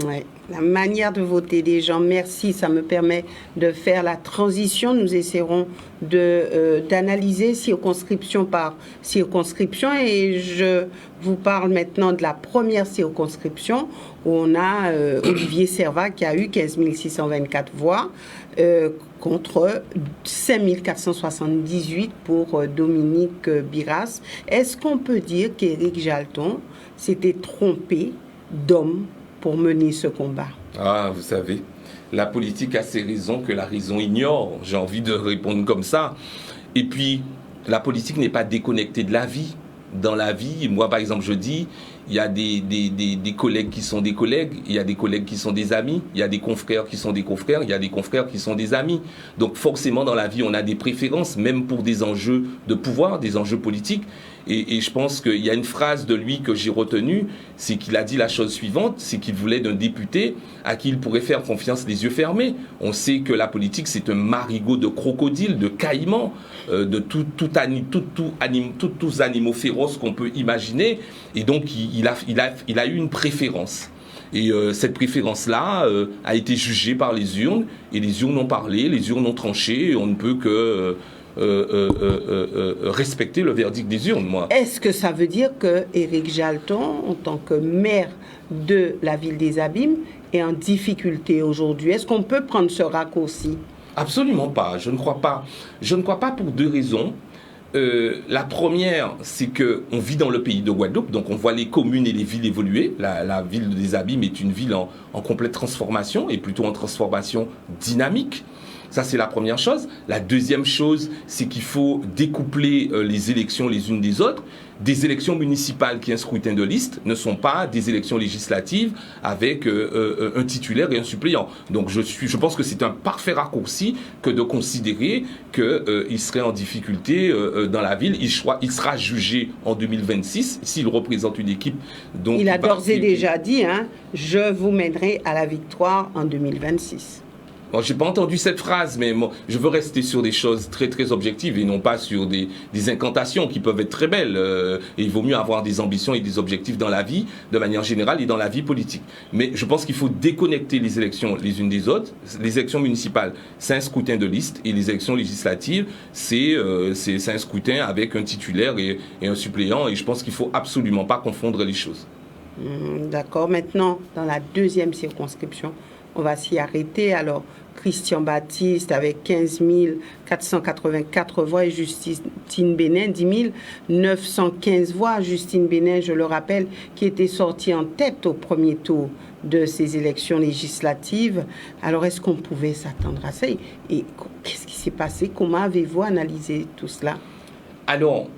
Ouais, la manière de voter des gens, merci, ça me permet de faire la transition. Nous essaierons d'analyser circonscription par circonscription et je vous parle maintenant de la première circonscription où on a Olivier Servat qui a eu 15 624 voix contre 5 478 pour Dominique Biras. Est-ce qu'on peut dire qu'Éric Jalton s'était trompé d'homme pour mener ce combat? Ah, vous savez, la politique a ses raisons que la raison ignore. J'ai envie de répondre comme ça. Et puis, la politique n'est pas déconnectée de la vie. Dans la vie, moi par exemple, je dis, il y a des collègues qui sont des collègues, il y a des collègues qui sont des amis, il y a des confrères qui sont des confrères, il y a des confrères qui sont des amis. Donc forcément, dans la vie, on a des préférences, même pour des enjeux de pouvoir, des enjeux politiques. Et je pense qu'il y a une phrase de lui que j'ai retenue, c'est qu'il a dit la chose suivante, c'est qu'il voulait d'un député à qui il pourrait faire confiance les yeux fermés. On sait que la politique, c'est un marigot de crocodiles, de caïmans, de tous animaux féroces qu'on peut imaginer. Et donc, il a eu une préférence. Et cette préférence-là a été jugée par les urnes, et les urnes ont parlé, les urnes ont tranché, et on ne peut que respecter le verdict des urnes, moi. Est-ce que ça veut dire que Éric Jalton, en tant que maire de la ville des Abîmes, est en difficulté aujourd'hui? Est-ce qu'on peut prendre ce raccourci? Absolument pas, je ne crois pas. Je ne crois pas pour deux raisons. La première, c'est qu'on vit dans le pays de Guadeloupe, donc on voit les communes et les villes évoluer. La ville des Abîmes est une ville en complète transformation, et plutôt en transformation dynamique. Ça, c'est la première chose. La deuxième chose, c'est qu'il faut découpler les élections les unes des autres. Des élections municipales qui ont un scrutin de liste ne sont pas des élections législatives avec un titulaire et un suppléant. Donc je pense que c'est un parfait raccourci que de considérer qu'il serait en difficulté dans la ville. Il sera jugé en 2026 s'il représente une équipe. Donc, il a d'ores et déjà dit, je vous mènerai à la victoire en 2026. Bon, j'ai pas entendu cette phrase, mais moi, je veux rester sur des choses très très objectives et non pas sur des incantations qui peuvent être très belles. Et il vaut mieux avoir des ambitions et des objectifs dans la vie, de manière générale, et dans la vie politique. Mais je pense qu'il faut déconnecter les élections les unes des autres. Les élections municipales, c'est un scrutin de liste, et les élections législatives, c'est un scrutin avec un titulaire et un suppléant. Et je pense qu'il faut absolument pas confondre les choses. D'accord. Maintenant, dans la deuxième circonscription, on va s'y arrêter. Alors, Christian Baptiste avec 15 484 voix et Justine Bénin 10 915 voix. Justine Bénin, je le rappelle, qui était sortie en tête au premier tour de ces élections législatives. Alors, est-ce qu'on pouvait s'attendre à ça? Et qu'est-ce qui s'est passé? Comment avez-vous analysé tout cela? Alors,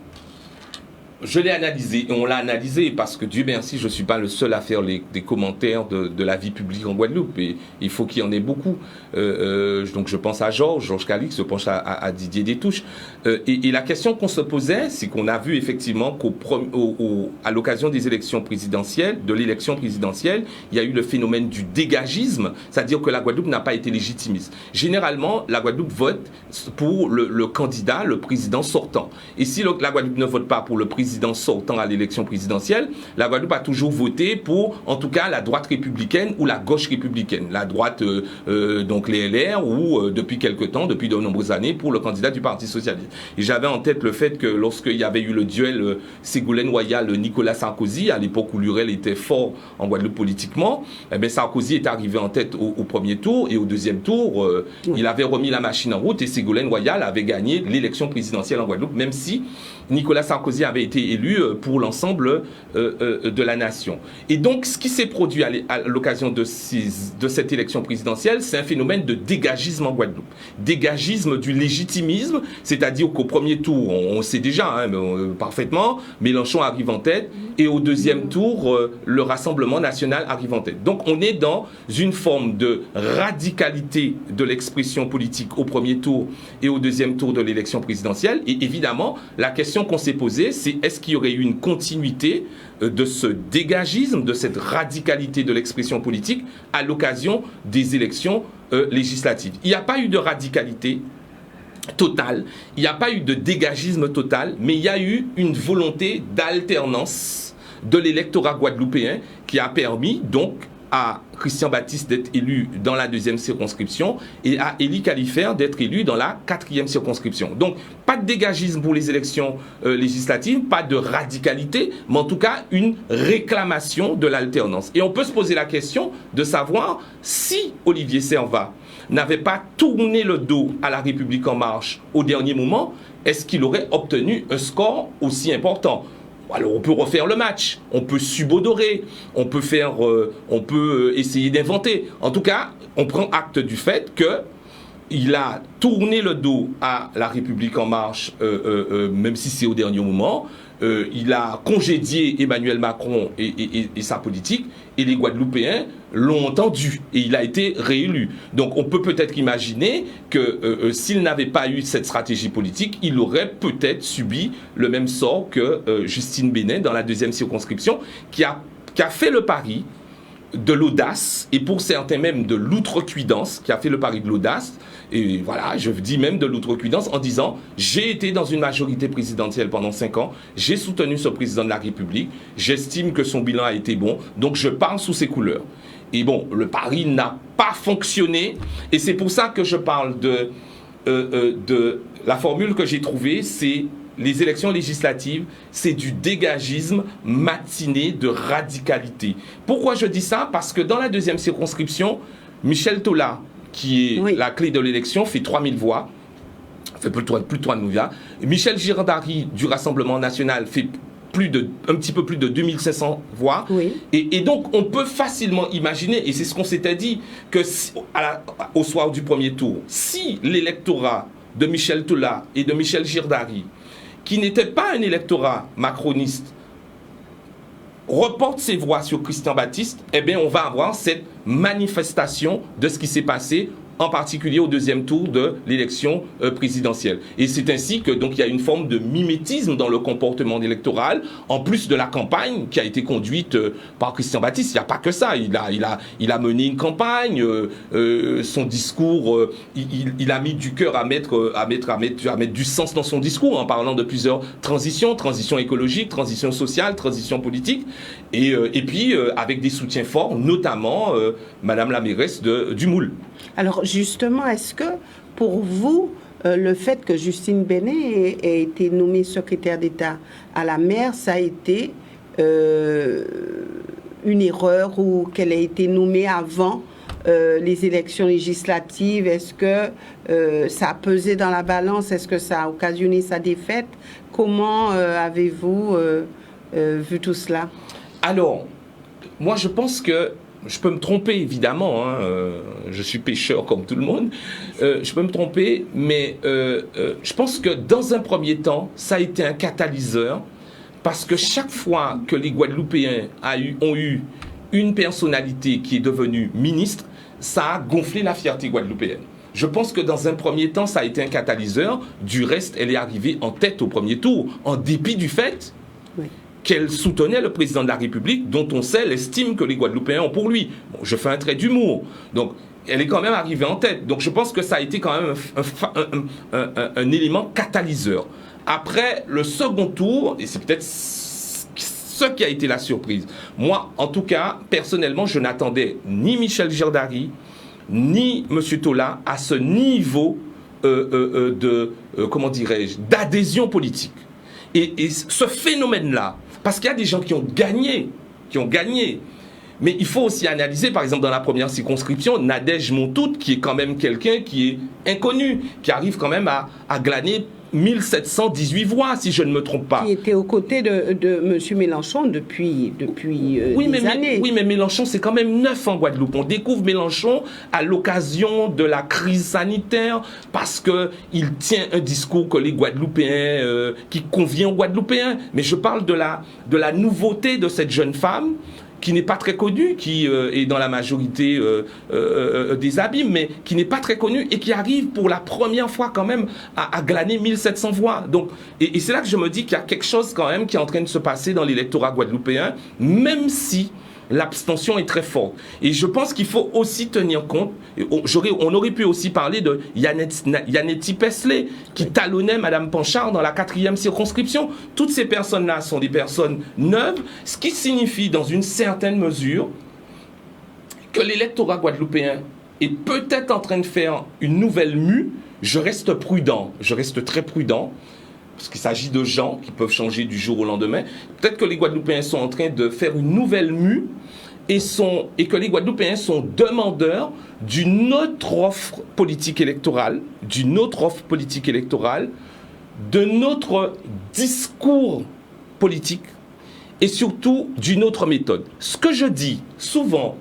je l'ai analysé, et on l'a analysé parce que Dieu merci, je ne suis pas le seul à faire des commentaires de la vie publique en Guadeloupe, et il faut qu'il y en ait beaucoup. Donc je pense à Georges Calix, je pense à Didier Détouche. Et la question qu'on se posait, c'est qu'on a vu effectivement qu'à l'occasion des élections présidentielles, de l'élection présidentielle, il y a eu le phénomène du dégagisme, c'est-à-dire que la Guadeloupe n'a pas été légitimiste. Généralement, la Guadeloupe vote pour le candidat, le président sortant. Et si la Guadeloupe ne vote pas pour le président sortant à l'élection présidentielle, la Guadeloupe a toujours voté pour, en tout cas, la droite républicaine ou la gauche républicaine. La droite, donc les LR, ou depuis quelque temps, depuis de nombreuses années, pour le candidat du Parti socialiste. Et j'avais en tête le fait que lorsqu'il y avait eu le duel Ségolène-Royal-Nicolas Sarkozy, à l'époque où Lurel était fort en Guadeloupe politiquement, eh bien Sarkozy est arrivé en tête au premier tour, et au deuxième tour, il avait remis la machine en route, et Ségolène-Royal avait gagné l'élection présidentielle en Guadeloupe, même si Nicolas Sarkozy avait été élu pour l'ensemble de la nation. Et donc, ce qui s'est produit à l'occasion de cette élection présidentielle, c'est un phénomène de dégagisme en Guadeloupe. Dégagisme du légitimisme, c'est-à-dire qu'au premier tour, on sait déjà parfaitement, Mélenchon arrive en tête, et au deuxième tour, le Rassemblement national arrive en tête. Donc, on est dans une forme de radicalité de l'expression politique au premier tour et au deuxième tour de l'élection présidentielle. Et évidemment, la question qu'on s'est posée, c'est est-ce qu'il y aurait eu une continuité de ce dégagisme, de cette radicalité de l'expression politique à l'occasion des élections législatives. Il n'y a pas eu de radicalité totale, il n'y a pas eu de dégagisme total, mais il y a eu une volonté d'alternance de l'électorat guadeloupéen qui a permis donc à Christian Baptiste d'être élu dans la deuxième circonscription et à Élie Califère d'être élu dans la quatrième circonscription. Donc, pas de dégagisme pour les élections législatives, pas de radicalité, mais en tout cas une réclamation de l'alternance. Et on peut se poser la question de savoir si Olivier Servat n'avait pas tourné le dos à la République en marche au dernier moment, est-ce qu'il aurait obtenu un score aussi important ? Alors on peut refaire le match, on peut subodorer, on peut essayer d'inventer. En tout cas, on prend acte du fait qu'il a tourné le dos à la République en marche, même si c'est au dernier moment. Il a congédié Emmanuel Macron et sa politique, et les Guadeloupéens l'ont entendu, et il a été réélu. Donc on peut peut-être imaginer que s'il n'avait pas eu cette stratégie politique, il aurait peut-être subi le même sort que Justine Bénin dans la deuxième circonscription, qui a fait le pari de l'audace, et pour certains même de l'outrecuidance, qui a fait le pari de l'audace, et voilà, je dis même de l'outrecuidance, en disant j'ai été dans une majorité présidentielle pendant 5 ans, j'ai soutenu ce président de la République, j'estime que son bilan a été bon, donc je parle sous ses couleurs. Et bon, le pari n'a pas fonctionné, et c'est pour ça que je parle de la formule que j'ai trouvée, c'est les élections législatives, c'est du dégagisme matiné de radicalité. Pourquoi je dis ça? Parce que dans la deuxième circonscription, Michel Tola, qui est la clé de l'élection, fait 3000 voix. fait plus de 3 milliards. Michel Girardari du Rassemblement national fait un petit peu plus de 2500 voix. Oui. Et donc, on peut facilement imaginer, et c'est ce qu'on s'était dit, que au soir du premier tour, si l'électorat de Michel Tola et de Michel Girardari, qui n'était pas un électorat macroniste, reporte ses voix sur Christian Baptiste, eh bien, on va avoir cette manifestation de ce qui s'est passé, en particulier au deuxième tour de l'élection présidentielle. Et c'est ainsi que donc il y a une forme de mimétisme dans le comportement électoral, en plus de la campagne qui a été conduite par Christian Baptiste. Il n'y a pas que ça. Il a mené une campagne. Son discours, il a mis du cœur à mettre du sens dans son discours en parlant de plusieurs transition écologique, transition sociale, transition politique, et puis avec des soutiens forts, notamment Madame la mairesse du Moule. Alors justement, est-ce que pour vous, le fait que Justine Benet ait été nommée secrétaire d'État à la mer, ça a été une erreur, ou qu'elle ait été nommée avant les élections législatives? Est-ce que ça a pesé dans la balance? Est-ce que ça a occasionné sa défaite? Comment avez-vous vu tout cela? Alors, moi je pense que je peux me tromper, évidemment, hein, je suis pêcheur comme tout le monde, je peux me tromper, mais je pense que dans un premier temps, ça a été un catalyseur, parce que chaque fois que les Guadeloupéens ont eu une personnalité qui est devenue ministre, ça a gonflé la fierté guadeloupéenne. Je pense que dans un premier temps, ça a été un catalyseur. Du reste, elle est arrivée en tête au premier tour, en dépit du fait qu'elle soutenait le président de la République, dont on sait l'estime que les Guadeloupéens ont pour lui. Bon, je fais un trait d'humour. Donc, elle est quand même arrivée en tête. Donc, je pense que ça a été quand même un élément catalyseur. Après, le second tour, et c'est peut-être ce qui a été la surprise. Moi, en tout cas, personnellement, je n'attendais ni Michel Girardari, ni M. Tola à ce niveau comment dirais-je, d'adhésion politique. Et ce phénomène-là, parce qu'il y a des gens qui ont gagné, mais il faut aussi analyser, par exemple, dans la première circonscription, Nadège Montout, qui est quand même quelqu'un qui est inconnu, qui arrive quand même à glaner 1718 voix, si je ne me trompe pas. Qui était aux côtés de M. Mélenchon depuis des années. Oui, mais Mélenchon, c'est quand même neuf en Guadeloupe. On découvre Mélenchon à l'occasion de la crise sanitaire, parce qu'il tient un discours que les Guadeloupéens, qui convient aux Guadeloupéens. Mais je parle de la nouveauté de cette jeune femme, qui n'est pas très connue, qui est dans la majorité des abîmes, mais qui n'est pas très connue et qui arrive pour la première fois quand même à glaner 1700 voix. Donc, et c'est là que je me dis qu'il y a quelque chose quand même qui est en train de se passer dans l'électorat guadeloupéen, même si l'abstention est très forte. Et je pense qu'il faut aussi tenir compte, on aurait pu aussi parler de Yanetti Pesley, qui talonnait Mme Panchard dans la 4e circonscription. Toutes ces personnes-là sont des personnes neuves, ce qui signifie dans une certaine mesure que l'électorat guadeloupéen est peut-être en train de faire une nouvelle mue. Je reste prudent, je reste très prudent, parce qu'il s'agit de gens qui peuvent changer du jour au lendemain. Peut-être que les Guadeloupéens sont en train de faire une nouvelle mue et que les Guadeloupéens sont demandeurs d'une autre offre politique électorale, de notre discours politique et surtout d'une autre méthode. Ce que je dis souvent,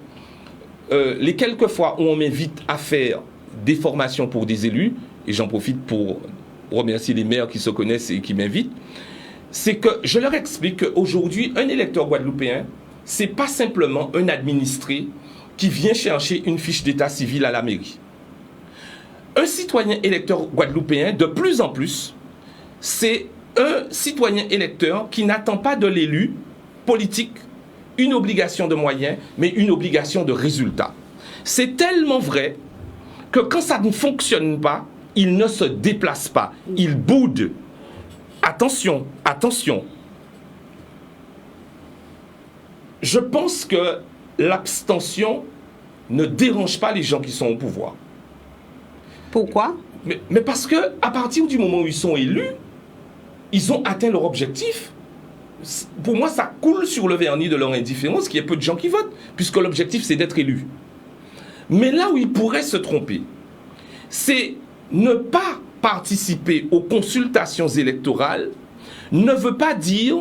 les quelques fois où on m'invite à faire des formations pour des élus, et j'en profite pour remercier les maires qui se connaissent et qui m'invitent, c'est que je leur explique qu'aujourd'hui, un électeur guadeloupéen, c'est pas simplement un administré qui vient chercher une fiche d'état civil à la mairie. Un citoyen électeur guadeloupéen, de plus en plus, c'est un citoyen électeur qui n'attend pas de l'élu politique une obligation de moyens, mais une obligation de résultat. C'est tellement vrai que quand ça ne fonctionne pas, il ne se déplace pas, il boude. Attention, attention. Je pense que l'abstention ne dérange pas les gens qui sont au pouvoir. Pourquoi ? Mais parce que à partir du moment où ils sont élus, ils ont atteint leur objectif. Pour moi, ça coule sur le vernis de leur indifférence qu'il y ait peu de gens qui votent, puisque l'objectif, c'est d'être élu. Mais là où ils pourraient se tromper, c'est ne pas participer aux consultations électorales ne veut pas dire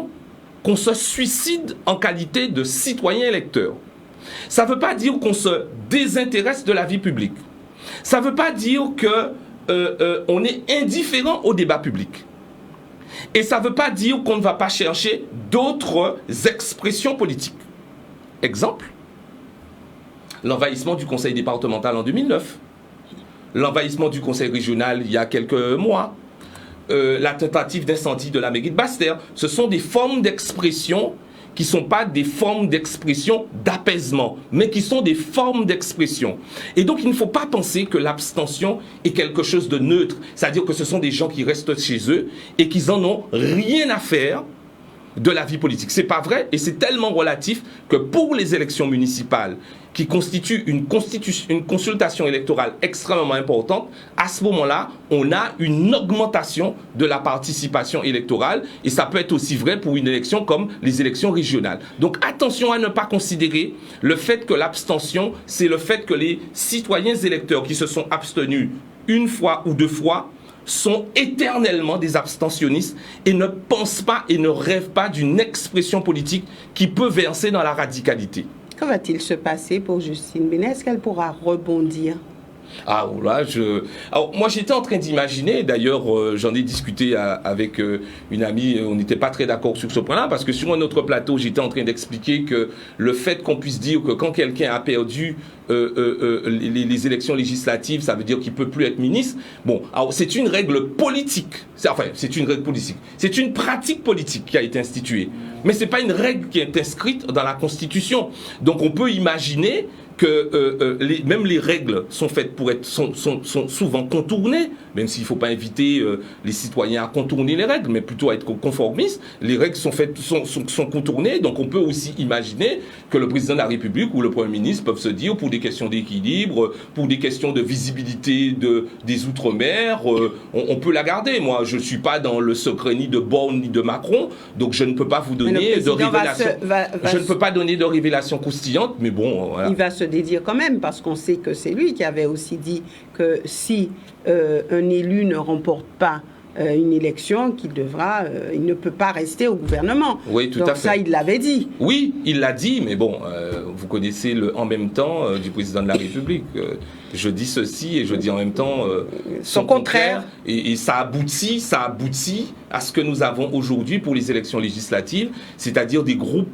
qu'on se suicide en qualité de citoyen électeur. Ça ne veut pas dire qu'on se désintéresse de la vie publique. Ça ne veut pas dire qu'on est indifférent au débat public. Et ça ne veut pas dire qu'on ne va pas chercher d'autres expressions politiques. Exemple, l'envahissement du conseil départemental en 2009, l'envahissement du conseil régional il y a quelques mois, la tentative d'incendie de la mairie de Basse-Terre. Ce sont des formes d'expression qui ne sont pas des formes d'expression d'apaisement, mais qui sont des formes d'expression. Et donc, il ne faut pas penser que l'abstention est quelque chose de neutre. C'est-à-dire que ce sont des gens qui restent chez eux et qui n'en ont rien à faire de la vie politique. C'est pas vrai et c'est tellement relatif que pour les élections municipales qui constituent une consultation électorale extrêmement importante, à ce moment-là, on a une augmentation de la participation électorale et ça peut être aussi vrai pour une élection comme les élections régionales. Donc attention à ne pas considérer le fait que l'abstention, c'est le fait que les citoyens électeurs qui se sont abstenus une fois ou deux fois sont éternellement des abstentionnistes et ne pensent pas et ne rêvent pas d'une expression politique qui peut verser dans la radicalité. Que va-t-il se passer pour Justine Benin? Est-ce qu'elle pourra rebondir? Ah, là, Alors, moi, j'étais en train d'imaginer, d'ailleurs, j'en ai discuté avec une amie, on n'était pas très d'accord sur ce point-là, parce que sur un autre plateau, j'étais en train d'expliquer que le fait qu'on puisse dire que quand quelqu'un a perdu les élections législatives, ça veut dire qu'il ne peut plus être ministre. Bon, alors c'est une règle politique, c'est une règle politique, c'est une pratique politique qui a été instituée, mais ce n'est pas une règle qui est inscrite dans la Constitution. Donc on peut imaginer que même les règles sont faites pour être sont souvent contournées, même s'il ne faut pas inviter les citoyens à contourner les règles, mais plutôt à être conformistes. Les règles sont contournées, donc on peut aussi imaginer que le président de la République ou le Premier ministre peuvent se dire, pour des questions d'équilibre, pour des questions de visibilité des Outre-mer, on peut la garder. Moi, je ne suis pas dans le secret ni de Borne ni de Macron, donc je ne peux pas vous donner de révélations. Je ne peux pas donner de révélations croustillantes, mais bon, voilà. Il va se dédire quand même, parce qu'on sait que c'est lui qui avait aussi dit que si un élu ne remporte pas une élection, il ne peut pas rester au gouvernement. Oui, tout donc à fait. Ça, il l'avait dit. Oui, il l'a dit, mais bon, vous connaissez le en même temps du président de la République. Je dis ceci et je dis en même temps son contraire. Et ça aboutit à ce que nous avons aujourd'hui pour les élections législatives, c'est-à-dire des groupes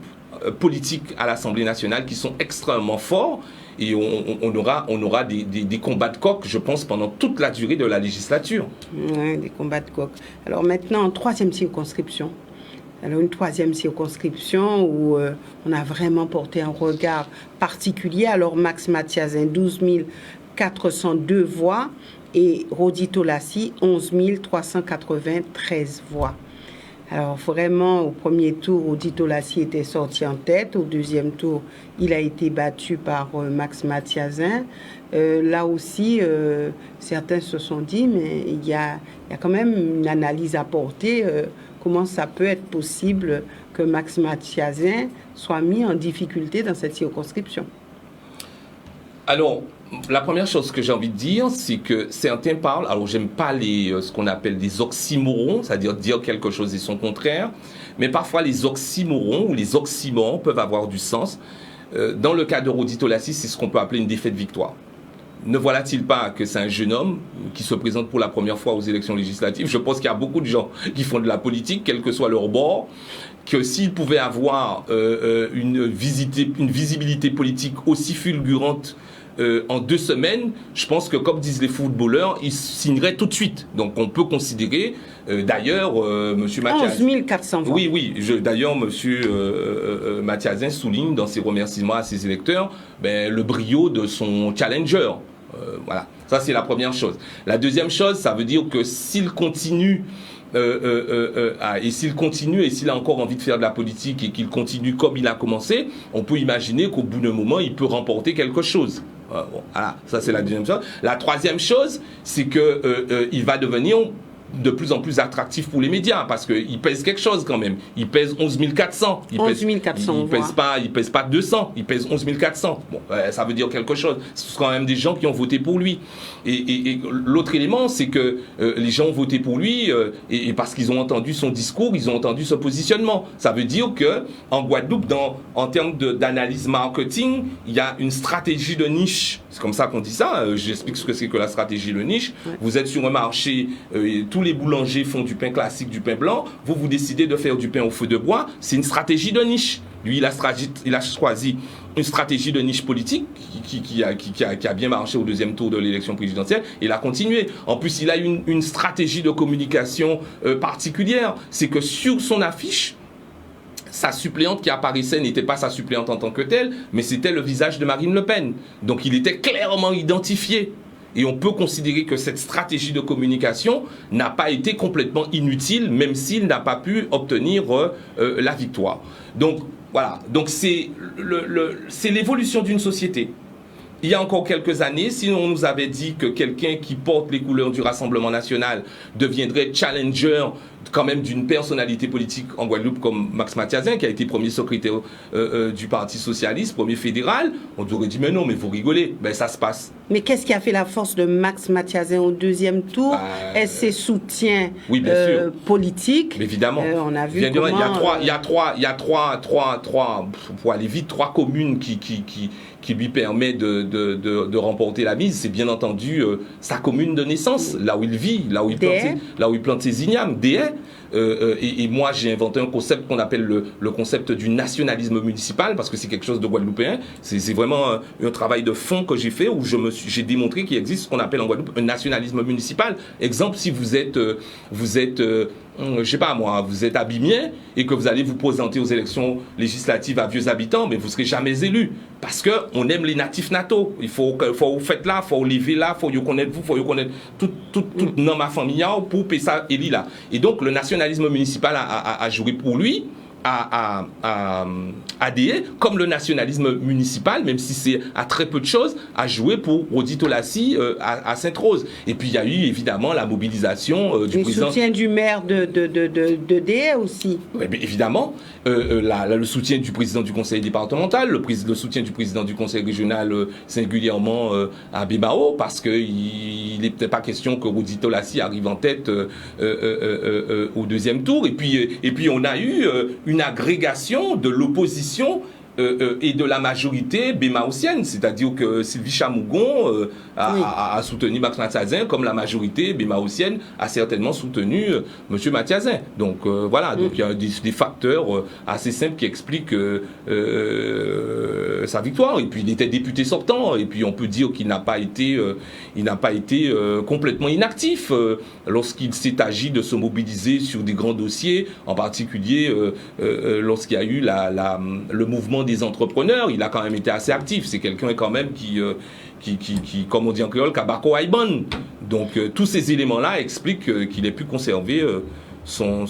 politiques à l'Assemblée nationale qui sont extrêmement forts. Et on aura des combats de coq, je pense, pendant toute la durée de la législature. Oui, des combats de coq. Alors maintenant, troisième circonscription. Alors une troisième circonscription où on a vraiment porté un regard particulier. Alors Max Mathiasin, 12 402 voix et Rodi Tolassi, 11 393 voix. Alors vraiment, au premier tour, Rodi Tolassi était sorti en tête. Au deuxième tour, il a été battu par Max Mathiasin. Là aussi, certains se sont dit, mais il y a quand même une analyse à porter. Comment ça peut être possible que Max Mathiasin soit mis en difficulté dans cette circonscription? Alors, la première chose que j'ai envie de dire, c'est que certains parlent, alors j'aime pas ce qu'on appelle des oxymorons, c'est-à-dire dire quelque chose et son contraire, mais parfois les oxymorons ou les oxymores peuvent avoir du sens. Dans le cas de Rodi Tolassi, c'est ce qu'on peut appeler une défaite-victoire. Ne voilà-t-il pas que c'est un jeune homme qui se présente pour la première fois aux élections législatives? Je pense qu'il y a beaucoup de gens qui font de la politique, quel que soit leur bord, que s'ils pouvaient avoir une visibilité politique aussi fulgurante en 2 semaines, je pense que, comme disent les footballeurs, ils signeraient tout de suite. Donc on peut considérer, d'ailleurs, M. Mathiasin... 11 400 voix. Oui, d'ailleurs, M. Mathiasin souligne dans ses remerciements à ses électeurs le brio de son challenger. Voilà, ça c'est la première chose. La deuxième chose, ça veut dire que s'il continue... et s'il a encore envie de faire de la politique et qu'il continue comme il a commencé, on peut imaginer qu'au bout d'un moment, il peut remporter quelque chose. Voilà, ça c'est la deuxième chose. La troisième chose, c'est que il va devenir de plus en plus attractif pour les médias parce qu'il pèse quelque chose quand même. Il pèse 11 400. Il pèse pas 200, il pèse 11 400. Bon, ça veut dire quelque chose. Ce sont quand même des gens qui ont voté pour lui. Et l'autre élément, c'est que les gens ont voté pour lui et parce qu'ils ont entendu son discours, ils ont entendu ce positionnement. Ça veut dire que en Guadeloupe, en termes d'analyse marketing, il y a une stratégie de niche. C'est comme ça qu'on dit ça. J'explique ce que c'est que la stratégie de niche. Ouais. Vous êtes sur un marché, tous les boulangers font du pain classique, du pain blanc. Vous décidez de faire du pain au feu de bois. C'est une stratégie de niche. Lui, il a choisi une stratégie de niche politique qui a bien marché au deuxième tour de l'élection présidentielle. Et il a continué. En plus, il a une stratégie de communication particulière. C'est que sur son affiche, sa suppléante qui apparaissait n'était pas sa suppléante en tant que telle, mais c'était le visage de Marine Le Pen. Donc il était clairement identifié. Et on peut considérer que cette stratégie de communication n'a pas été complètement inutile, même s'il n'a pas pu obtenir la victoire. Donc voilà, donc c'est l'évolution d'une société. Il y a encore quelques années, si on nous avait dit que quelqu'un qui porte les couleurs du Rassemblement national deviendrait challenger quand même d'une personnalité politique en Guadeloupe comme Max Mathiasin, qui a été premier secrétaire du Parti socialiste, premier fédéral, on aurait dit mais non, mais vous rigolez, ben ça se passe. Mais qu'est-ce qui a fait la force de Max Mathiasin au deuxième tour? Est-ce ses soutiens politiques? Évidemment. On a vu comment... Il y a trois, pour aller vite, trois communes qui lui permet de remporter la mise. C'est bien entendu sa commune de naissance, là où il vit, là où il plante ses ignames, des haies. Et moi, j'ai inventé un concept qu'on appelle le concept du nationalisme municipal, parce que c'est quelque chose de guadeloupéen. C'est vraiment un travail de fond que j'ai fait, où j'ai démontré qu'il existe ce qu'on appelle en Guadeloupe un nationalisme municipal. Exemple, si vous êtes je sais pas moi, vous êtes abîmien et que vous allez vous présenter aux élections législatives à Vieux Habitants, mais vous ne serez jamais élu. Parce qu'on aime les natifs nato. Il faut vous faites là, il faut lever là, il faut vous connaître vous, il faut vous connaître tout dans ma famille pour payer ça et là. Et donc le nationalisme municipal a joué pour lui. À DE, comme le nationalisme municipal, même si c'est à très peu de choses, a joué pour Rodi Tolassi à Sainte-Rose. Et puis il y a eu évidemment la mobilisation du président. Le soutien du maire de DE aussi. Oui, évidemment. Le soutien du président du conseil départemental, le soutien du président du conseil régional, singulièrement à Bemao, parce qu'il n'est peut-être pas question que Rodi Tolassi arrive en tête au deuxième tour. Et puis on a eu une agrégation de l'opposition et de la majorité bémaotienne, c'est-à-dire que Sylvie Chamougon a soutenu Max Mathiasin, comme la majorité bémaotienne a certainement soutenu M. Mathiasin. Donc voilà, donc il y a des facteurs assez simples qui expliquent sa victoire. Et puis il était député sortant, et puis on peut dire qu'il n'a pas été complètement inactif lorsqu'il s'est agi de se mobiliser sur des grands dossiers, en particulier lorsqu'il y a eu le mouvement des entrepreneurs. Il a quand même été assez actif. C'est quelqu'un quand même qui comme on dit en créole, Kabako Aïban. Donc tous ces éléments-là expliquent qu'il ait pu conserver son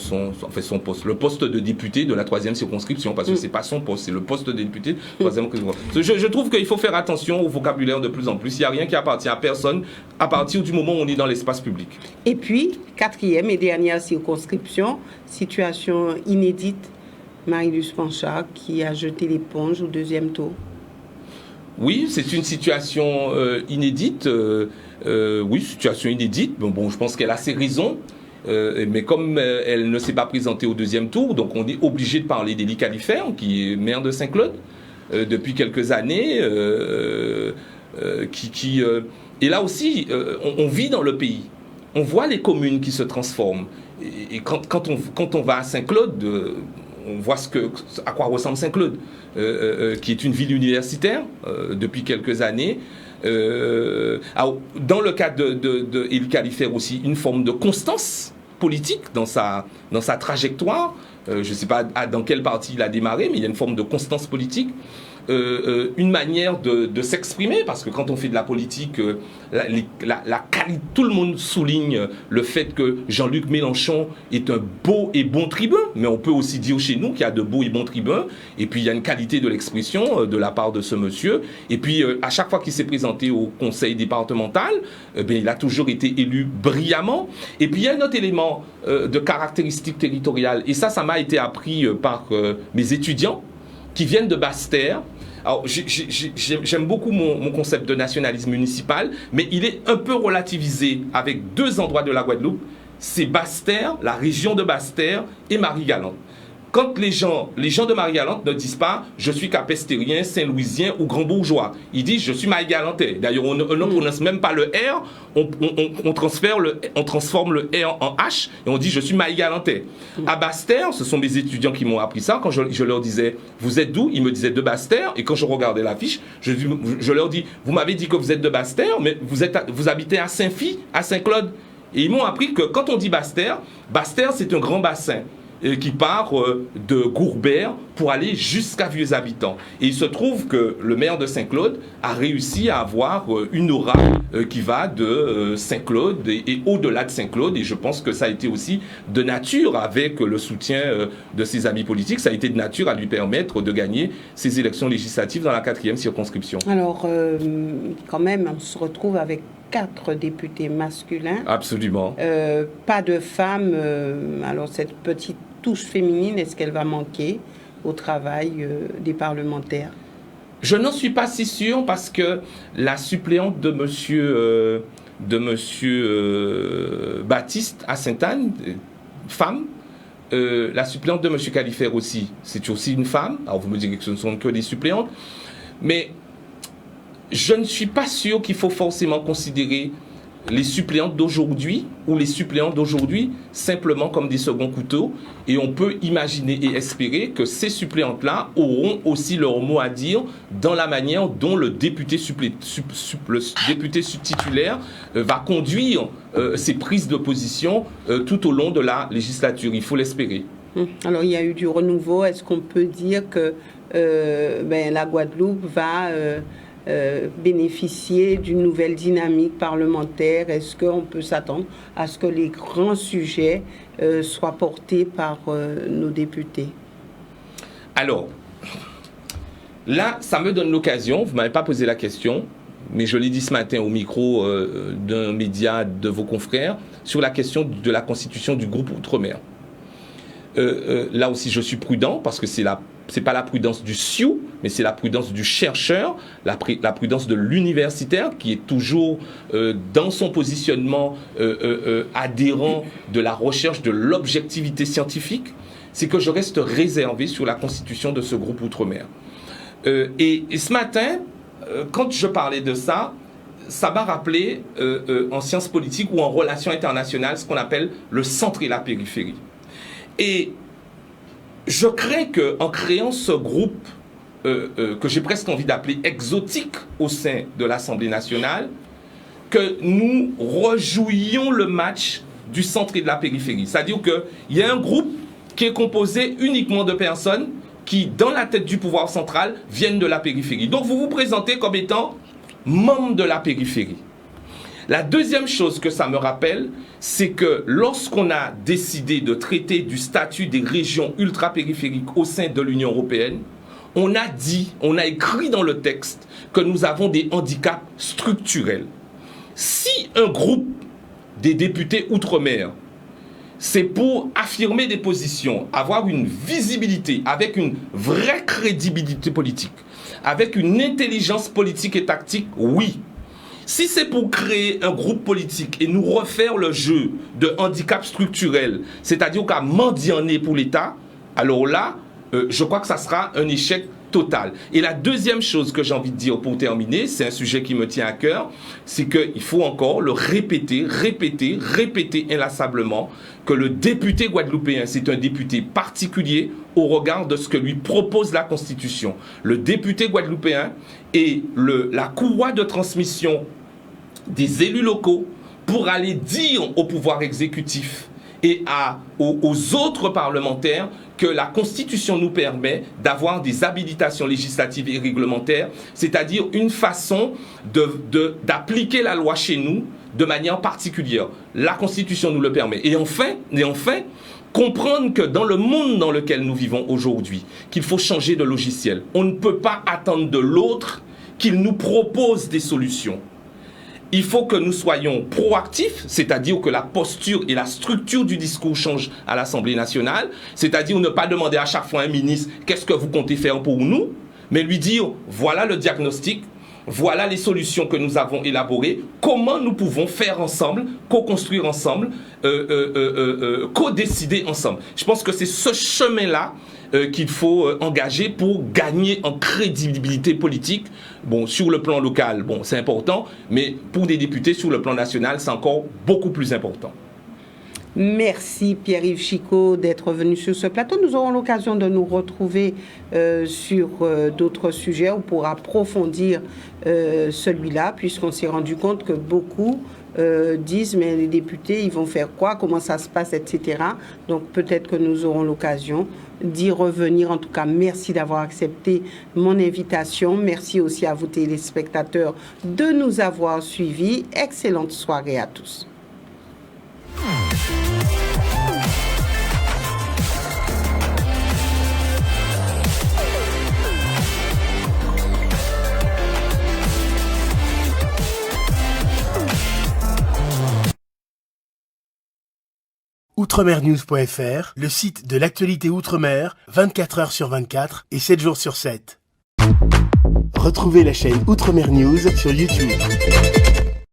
poste, le poste de député de la 3e circonscription, parce que c'est pas son poste, c'est le poste de député de la 3e circonscription. Je trouve qu'il faut faire attention au vocabulaire de plus en plus. Il n'y a rien qui appartient à personne à partir du moment où on est dans l'espace public. Et puis, 4e et dernière circonscription, situation inédite, Marie-Luce Panchard qui a jeté l'éponge au deuxième tour. Oui, c'est une situation inédite. Oui, situation inédite. Bon, je pense qu'elle a ses raisons. Mais comme elle ne s'est pas présentée au deuxième tour, donc on est obligé de parler d'Élie Califère, qui est maire de Saint-Claude depuis quelques années. Et là aussi, on vit dans le pays. On voit les communes qui se transforment. Et quand on va à Saint-Claude, on voit à quoi ressemble Saint-Claude, qui est une ville universitaire depuis quelques années. Dans le cas de Élie Califère aussi, une forme de constance politique dans sa trajectoire. Je ne sais pas dans quelle partie il a démarré, mais il y a une forme de constance politique. une manière de s'exprimer, parce que quand on fait de la politique, tout le monde souligne le fait que Jean-Luc Mélenchon est un beau et bon tribun, mais on peut aussi dire chez nous qu'il y a de beaux et bons tribuns, et puis il y a une qualité de l'expression de la part de ce monsieur, et puis à chaque fois qu'il s'est présenté au conseil départemental, il a toujours été élu brillamment, et puis il y a un autre élément de caractéristique territoriale, et ça m'a été appris par mes étudiants qui viennent de Basse-Terre. Alors, j'aime beaucoup mon concept de nationalisme municipal, mais il est un peu relativisé avec deux endroits de la Guadeloupe. C'est Basse-Terre, la région de Basse-Terre et Marie-Galante. Quand les gens de Marie-Galante ne disent pas « je suis capestérien, Saint-Louisien ou grand-bourgeois », ils disent « je suis Marie-Galantais ». D'ailleurs, on ne prononce même pas le R, on transforme le R en H et on dit « je suis Marie-Galantais ». À Basse-Terre, ce sont mes étudiants qui m'ont appris ça. Quand je leur disais « vous êtes d'où ?» Ils me disaient « de Basse-Terre ». Et quand je regardais l'affiche, je leur dis « vous m'avez dit que vous êtes de Basse-Terre, mais vous habitez à Saint-Phi, à Saint-Claude ». Et ils m'ont appris que quand on dit Basse-Terre, Basse-Terre c'est un grand bassin qui part de Gourbert pour aller jusqu'à Vieux-Habitants. Et il se trouve que le maire de Saint-Claude a réussi à avoir une aura qui va de Saint-Claude et au-delà de Saint-Claude. Et je pense que ça a été aussi de nature, avec le soutien de ses amis politiques, ça a été de nature à lui permettre de gagner ces élections législatives dans la 4e circonscription. Alors, quand même, on se retrouve avec 4 députés masculins. Absolument. Pas de femmes. Alors, cette petite touche féminine, est-ce qu'elle va manquer au travail des parlementaires? Je n'en suis pas si sûr, parce que la suppléante de monsieur Baptiste à Sainte-Anne, femme, la suppléante de monsieur Califère aussi, c'est aussi une femme. Alors vous me direz que ce ne sont que des suppléantes, mais je ne suis pas sûr qu'il faut forcément considérer les suppléantes d'aujourd'hui ou les suppléantes d'aujourd'hui simplement comme des seconds couteaux, et on peut imaginer et espérer que ces suppléantes-là auront aussi leur mot à dire dans la manière dont le député titulaire va conduire ses prises de position tout au long de la législature. Il faut l'espérer. Alors il y a eu du renouveau. Est-ce qu'on peut dire que la Guadeloupe va bénéficier d'une nouvelle dynamique parlementaire? Est-ce qu'on peut s'attendre à ce que les grands sujets soient portés par nos députés? Alors, là, ça me donne l'occasion, vous ne m'avez pas posé la question, mais je l'ai dit ce matin au micro d'un média de vos confrères, sur la question de la constitution du groupe Outre-mer. Là aussi, je suis prudent, parce que c'est pas la prudence du sioux, mais c'est la prudence du chercheur, la prudence de l'universitaire, qui est toujours dans son positionnement adhérent de la recherche de l'objectivité scientifique. C'est que je reste réservé sur la constitution de ce groupe Outre-mer. Et ce matin, quand je parlais de ça, ça m'a rappelé en sciences politiques ou en relations internationales ce qu'on appelle le centre et la périphérie. Et je crains qu'en créant ce groupe que j'ai presque envie d'appeler exotique au sein de l'Assemblée nationale, que nous rejouions le match du centre et de la périphérie. C'est-à-dire qu'il y a un groupe qui est composé uniquement de personnes qui, dans la tête du pouvoir central, viennent de la périphérie. Donc vous vous présentez comme étant membre de la périphérie. La deuxième chose que ça me rappelle, c'est que lorsqu'on a décidé de traiter du statut des régions ultra-périphériques au sein de l'Union européenne, on a écrit dans le texte que nous avons des handicaps structurels. Si un groupe des députés outre-mer, c'est pour affirmer des positions, avoir une visibilité, avec une vraie crédibilité politique, avec une intelligence politique et tactique, oui. Si c'est pour créer un groupe politique et nous refaire le jeu de handicap structurel, c'est-à-dire qu'à mendianner pour l'État, alors là, je crois que ça sera un échec total. Et la deuxième chose que j'ai envie de dire pour terminer, c'est un sujet qui me tient à cœur, c'est qu'il faut encore le répéter inlassablement, que le député guadeloupéen, c'est un député particulier au regard de ce que lui propose la Constitution. Le député guadeloupéen est la courroie de transmission des élus locaux pour aller dire au pouvoir exécutif et aux autres parlementaires que la Constitution nous permet d'avoir des habilitations législatives et réglementaires, c'est-à-dire une façon d'appliquer la loi chez nous de manière particulière. La Constitution nous le permet. Et enfin, comprendre que dans le monde dans lequel nous vivons aujourd'hui, qu'il faut changer de logiciel. On ne peut pas attendre de l'autre qu'il nous propose des solutions. Il faut que nous soyons proactifs, c'est-à-dire que la posture et la structure du discours changent à l'Assemblée nationale, c'est-à-dire ne pas demander à chaque fois à un ministre « qu'est-ce que vous comptez faire pour nous ?», mais lui dire « voilà le diagnostic, voilà les solutions que nous avons élaborées, comment nous pouvons faire ensemble, co-construire ensemble, co-décider ensemble ». Je pense que c'est ce chemin-là qu'il faut engager pour gagner en crédibilité politique. Bon, sur le plan local, bon, c'est important, mais pour des députés sur le plan national, c'est encore beaucoup plus important. Merci Pierre-Yves Chicot d'être venu sur ce plateau. Nous aurons l'occasion de nous retrouver sur d'autres sujets ou pour approfondir celui-là, puisqu'on s'est rendu compte que beaucoup disent mais les députés ils vont faire quoi, comment ça se passe, etc. Donc peut-être que nous aurons l'occasion d'y revenir. En tout cas, merci d'avoir accepté mon invitation. Merci aussi à vous téléspectateurs de nous avoir suivis. Excellente soirée à tous. Outremernews.fr, le site de l'actualité Outre-mer, 24 heures sur 24 et 7 jours sur 7. Retrouvez la chaîne Outremer News sur YouTube.